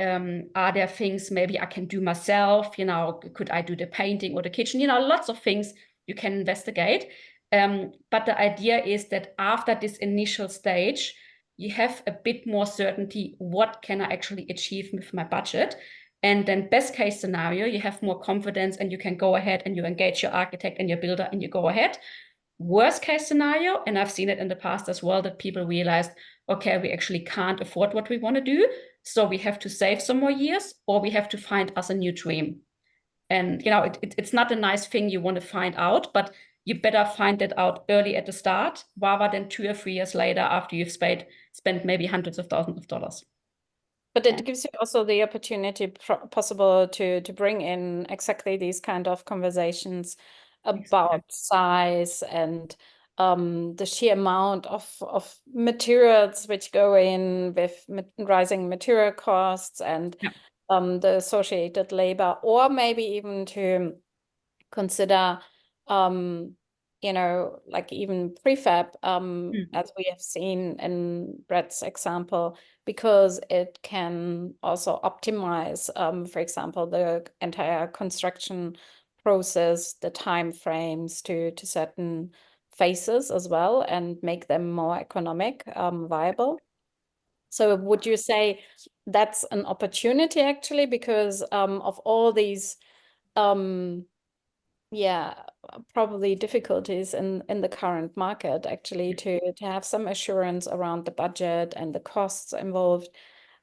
are there things maybe I can do myself? Could I do the painting or the kitchen? Lots of things you can investigate. But the idea is that after this initial stage, you have a bit more certainty. What can I actually achieve with my budget? And then best case scenario, you have more confidence and you can go ahead and you engage your architect and your builder and you go ahead. Worst case scenario, and I've seen it in the past as well, that people realized, okay, we actually can't afford what we want to do. So we have to save some more years, or we have to find us a new dream. And, it's not a nice thing you want to find out, but you better find it out early at the start, rather than 2 or 3 years later after you've spent maybe hundreds of thousands of dollars. But it gives you also the opportunity possible to bring in exactly these kind of conversations about size and the sheer amount of materials which go in with rising material costs and the associated labor, or maybe even to consider like even prefab, as we have seen in Brad's example, because it can also optimize, for example, the entire construction process, the time frames to certain phases as well, and make them more economic, viable. So would you say that's an opportunity actually, because of all these probably difficulties in the current market, actually, to have some assurance around the budget and the costs involved,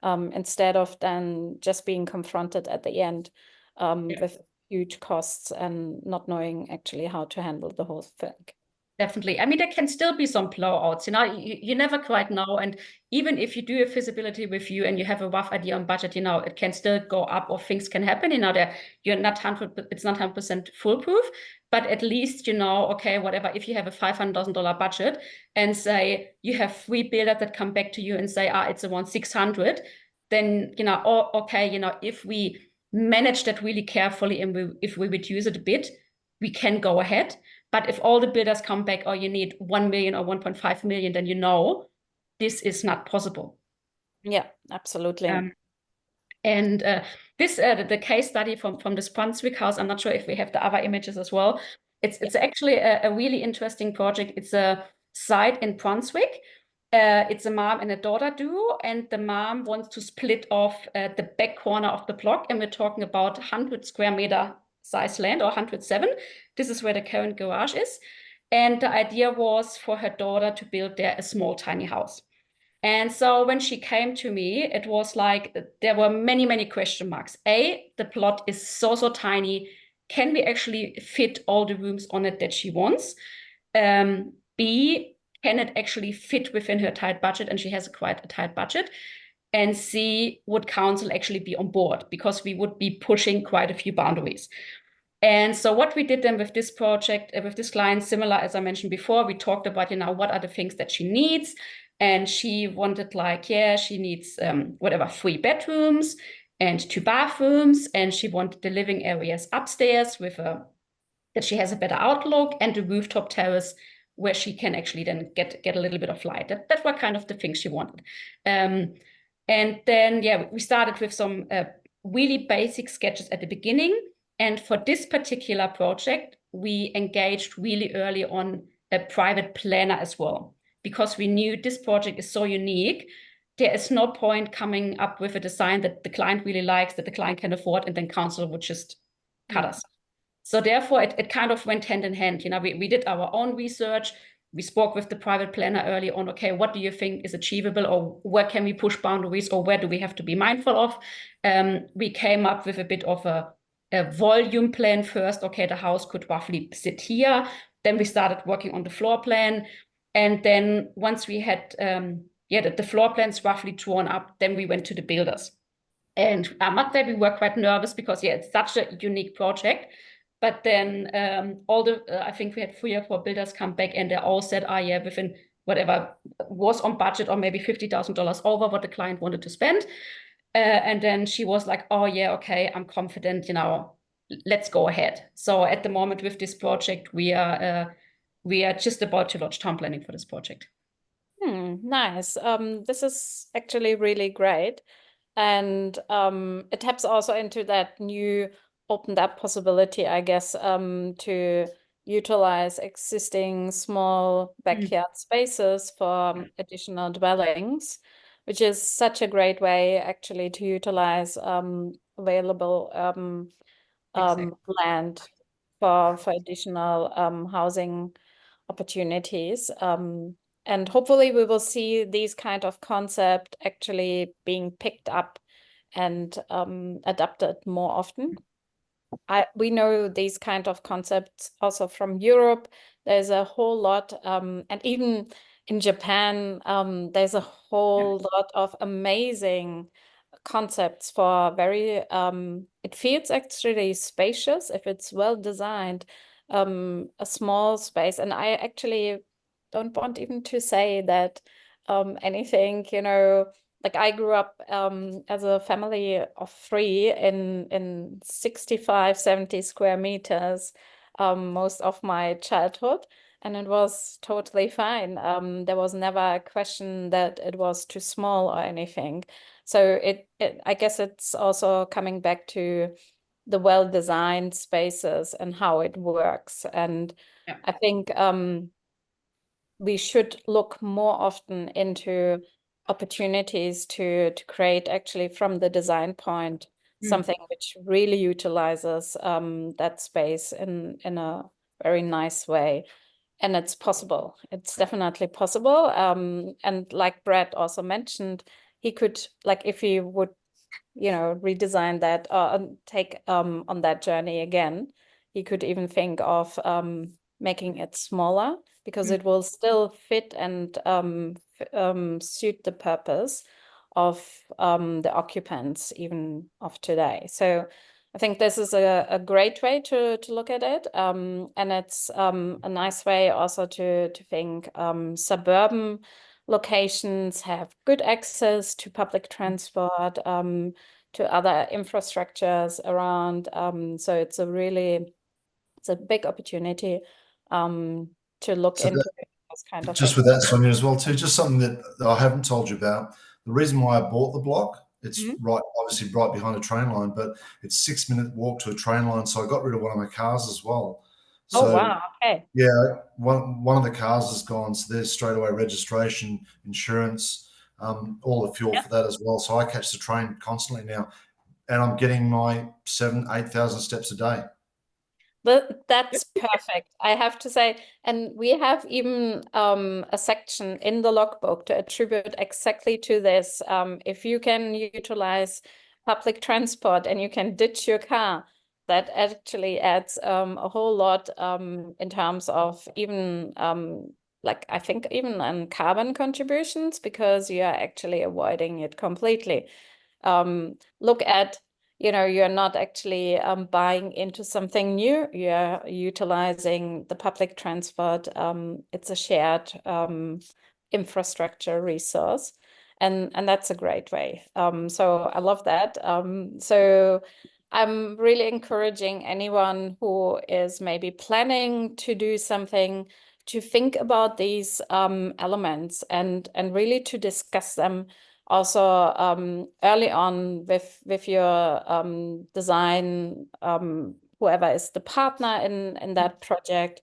instead of then just being confronted at the end with huge costs and not knowing actually how to handle the whole thing. Definitely. I mean, there can still be some blowouts, you never quite know. And even if you do a feasibility review and you have a rough idea on budget, it can still go up, or things can happen. It's not 100% foolproof, but at least, okay, whatever, if you have a $500,000 budget and say you have 3 builders that come back to you and say, it's around 600, then, okay, if we manage that really carefully and if we reduce it a bit, we can go ahead. But if all the builders come back, or you need 1 million or 1.5 million, then this is not possible. Yeah, absolutely. And the case study from this Brunswick house, I'm not sure if we have the other images as well. It's actually a really interesting project. It's a site in Brunswick. It's a mom and a daughter duo, and the mom wants to split off the back corner of the block, and we're talking about 100 square meter size land, or 107. This is where the current garage is. And the idea was for her daughter to build there a small, tiny house. And so when she came to me, it was like there were many, many question marks. A, the plot is so tiny. Can we actually fit all the rooms on it that she wants? B, can it actually fit within her tight budget? And she has quite a tight budget. And C, would council actually be on board? Because we would be pushing quite a few boundaries. And so what we did then with this project, with this client, similar as I mentioned before, we talked about, what are the things that she needs. And she wanted she needs 3 bedrooms and 2 bathrooms. And she wanted the living areas upstairs that she has a better outlook, and the rooftop terrace where she can actually then get a little bit of light. That were kind of the things she wanted. And then, yeah, we started with some really basic sketches at the beginning. And for this particular project, we engaged really early on a private planner as well, because we knew this project is so unique. There is no point coming up with a design that the client really likes, that the client can afford, and then council would just cut us. So therefore, it kind of went hand in hand. You know, we did our own research. We spoke with the private planner early on. Okay, what do you think is achievable, or where can we push boundaries, or where do we have to be mindful of? We came up with a bit of a volume plan first. Okay, the house could roughly sit here. Then we started working on the floor plan. And then once we had the floor plans roughly drawn up, then we went to the builders. And I must say we were quite nervous because, yeah, it's such a unique project. But then I think we had 3 or 4 builders come back, and they all said, yeah, within whatever was on budget, or maybe $50,000 over what the client wanted to spend. And then she was like, oh yeah, okay, I'm confident, you know, let's go ahead. So at the moment with this project, we are just about to launch town planning for this project. Nice. This is actually really great. And it taps also into that new opened up possibility, I guess, to utilize existing small backyard spaces for additional dwellings, which is such a great way actually to utilize available land for additional housing opportunities. And hopefully we will see these kind of concept actually being picked up and adapted more often. We know these kind of concepts also from Europe. There's a whole lot, and even in Japan, there's a whole lot of amazing concepts for very, it feels actually spacious if it's well designed, a small space. And I actually don't want even to say that anything, you know, like I grew up as a family of 3 in 65, 70 square meters most of my childhood, and it was totally fine. There was never a question that it was too small or anything. So I guess it's also coming back to the well-designed spaces and how it works. And I think we should look more often into opportunities to create actually from the design point something which really utilizes that space in a very nice way. And it's possible. It's definitely possible. And like Brad also mentioned, he could, like, if he would, you know, redesign that or take on that journey again, he could even think of making it smaller, because it will still fit and suit the purpose of the occupants even of today. So I think this is a great way to look at it. And it's a nice way also to think suburban locations have good access to public transport, to other infrastructures around. So it's a big opportunity to look into this kind of just thing. with that, Sonia, as well too, just something that I haven't told you about. The reason why I bought the block, it's obviously right behind a train line, but it's 6-minute walk to a train line. So I got rid of one of my cars as well. So, oh, wow. Okay. Yeah, one of the cars is gone. So there's straight away registration, insurance, all the fuel for that as well. So I catch the train constantly now, and I'm getting my 7,000-8,000 steps a day. But that's perfect, I have to say. And we have even a section in the logbook to attribute exactly to this. If you can utilize public transport and you can ditch your car, that actually adds a whole lot in terms of even like I think even on carbon contributions, because you are actually avoiding it completely. Look at, you know, you're not actually buying into something new. You're utilizing the public transport. It's a shared infrastructure resource. And that's a great way. So I love that. So I'm really encouraging anyone who is maybe planning to do something to think about these elements and really to discuss them also early on with your design, whoever is the partner in that project,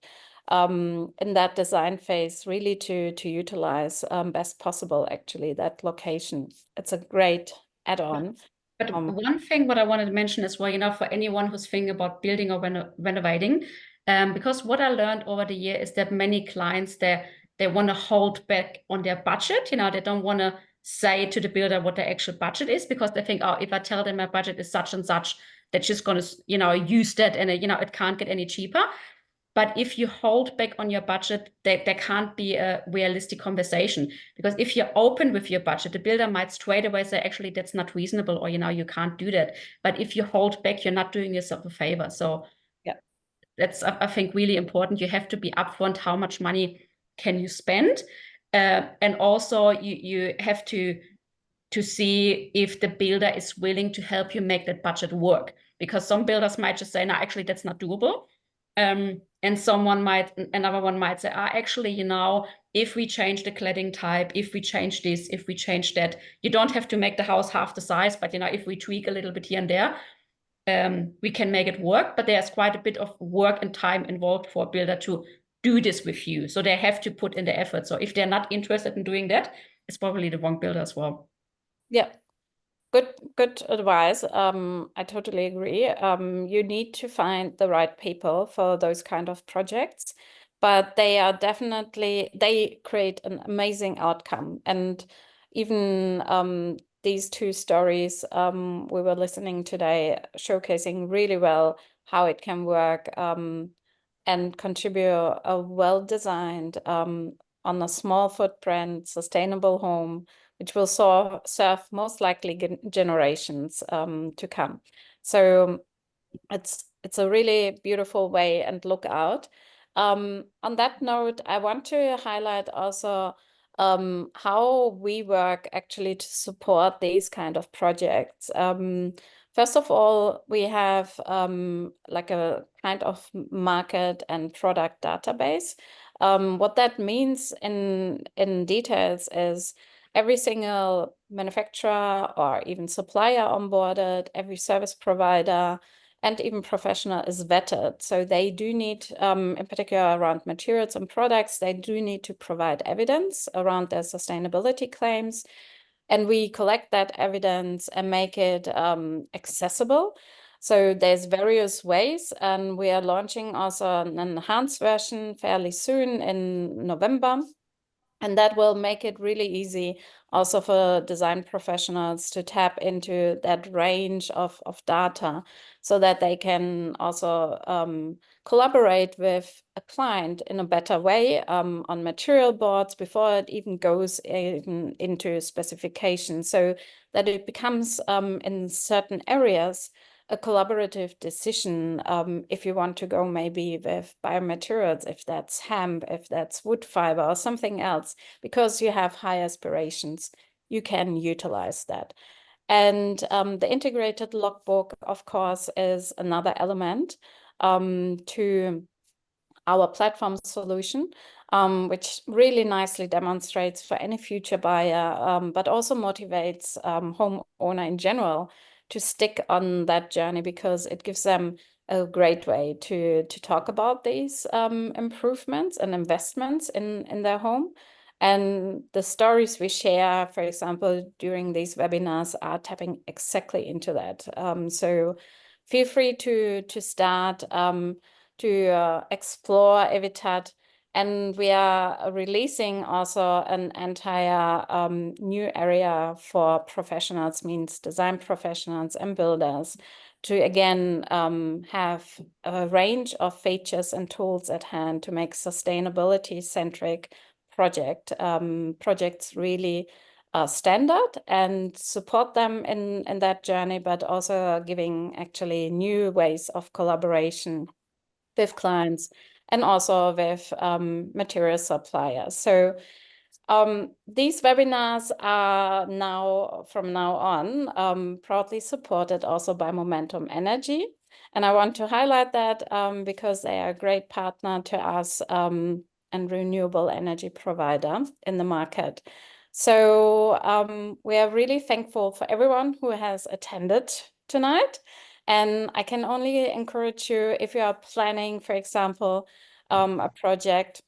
in that design phase, really to utilize best possible actually that location. It's a great add-on. But one thing what I wanted to mention as well, you know, for anyone who's thinking about building or renovating, because what I learned over the year is that many clients, they want to hold back on their budget. You know, they don't want to say to the builder what their actual budget is, because they think, oh, if I tell them my budget is such and such, they're just going to, you know, use that, and you know, it can't get any cheaper. But if you hold back on your budget, there can't be a realistic conversation. Because if you're open with your budget, the builder might straight away say, actually, that's not reasonable, or, you know, you can't do that. But if you hold back, you're not doing yourself a favor. So yeah, that's, I think, really important. You have to be upfront. How much money can you spend? And also you have to see if the builder is willing to help you make that budget work. Because some builders might just say, no, actually, that's not doable. And another one might say, actually, you know, if we change the cladding type, if we change this, if we change that, you don't have to make the house half the size, but, you know, if we tweak a little bit here and there, we can make it work. But there's quite a bit of work and time involved for a builder to do this with you. So they have to put in the effort. So if they're not interested in doing that, it's probably the wrong builder as well. Yeah. Good advice. I totally agree. You need to find the right people for those kind of projects, but they create an amazing outcome. And even these two stories we were listening today, showcasing really well how it can work and contribute a well-designed, on a small footprint, sustainable home, which will serve most likely generations to come. So it's a really beautiful way and look out. On that note, I want to highlight also how we work actually to support these kind of projects. First of all, we have like a kind of market and product database. What that means in details is every single manufacturer or even supplier onboarded, every service provider, and even professional is vetted. So they do need, in particular around materials and products, they do need to provide evidence around their sustainability claims. And we collect that evidence and make it accessible. So there's various ways, and we are launching also an enhanced version fairly soon in November. And that will make it really easy also for design professionals to tap into that range of data so that they can also collaborate with a client in a better way on material boards before it even goes into specification, so that it becomes in certain areas a collaborative decision if you want to go maybe with biomaterials, if that's hemp, if that's wood fiber or something else, because you have high aspirations, you can utilize that. And the integrated logbook, of course, is another element to our platform solution, which really nicely demonstrates for any future buyer, but also motivates homeowner in general to stick on that journey, because it gives them a great way to talk about these improvements and investments in their home. And the stories we share, for example, during these webinars, are tapping exactly into that. So feel free to start to explore Evitat. And we are releasing also an entire new area for professionals, means design professionals and builders, to again have a range of features and tools at hand to make sustainability-centric projects really standard and support them in that journey, but also giving actually new ways of collaboration with clients and also with material suppliers. So these webinars are now, from now on, proudly supported also by Momentum Energy. And I want to highlight that because they are a great partner to us and renewable energy provider in the market. So we are really thankful for everyone who has attended tonight. And I can only encourage you, if you are planning, for example, a project,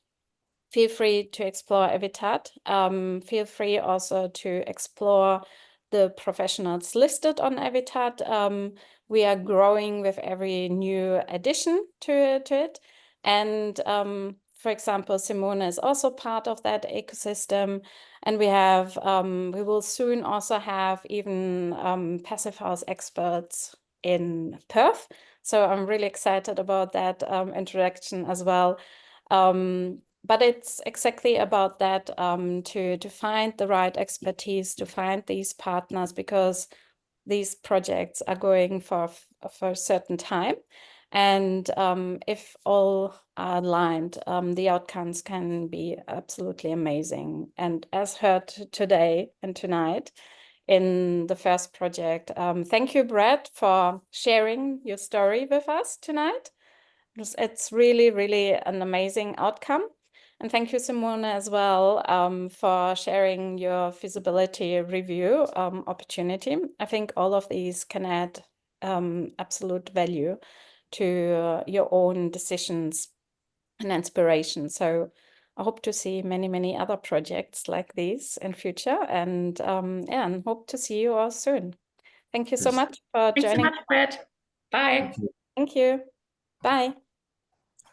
feel free to explore Evitat. Feel free also to explore the professionals listed on Evitat. We are growing with every new addition to it. And for example, Simone is also part of that ecosystem. And we have, we will soon also have even passive house experts in Perth. So I'm really excited about that introduction as well. But it's exactly about that, to find the right expertise, to find these partners, because these projects are going for a certain time. And if all are aligned, the outcomes can be absolutely amazing. And as heard today and tonight in the first project, thank you, Brad, for sharing your story with us tonight. It's really, really an amazing outcome. And thank you, Simone, as well, for sharing your feasibility review opportunity. I think all of these can add absolute value to your own decisions and inspiration. So I hope to see many, many other projects like these in future, and yeah, and hope to see you all soon. Thank you so much for Thanks joining. so much, Brad. Bye. Thank you. Thank you. Bye.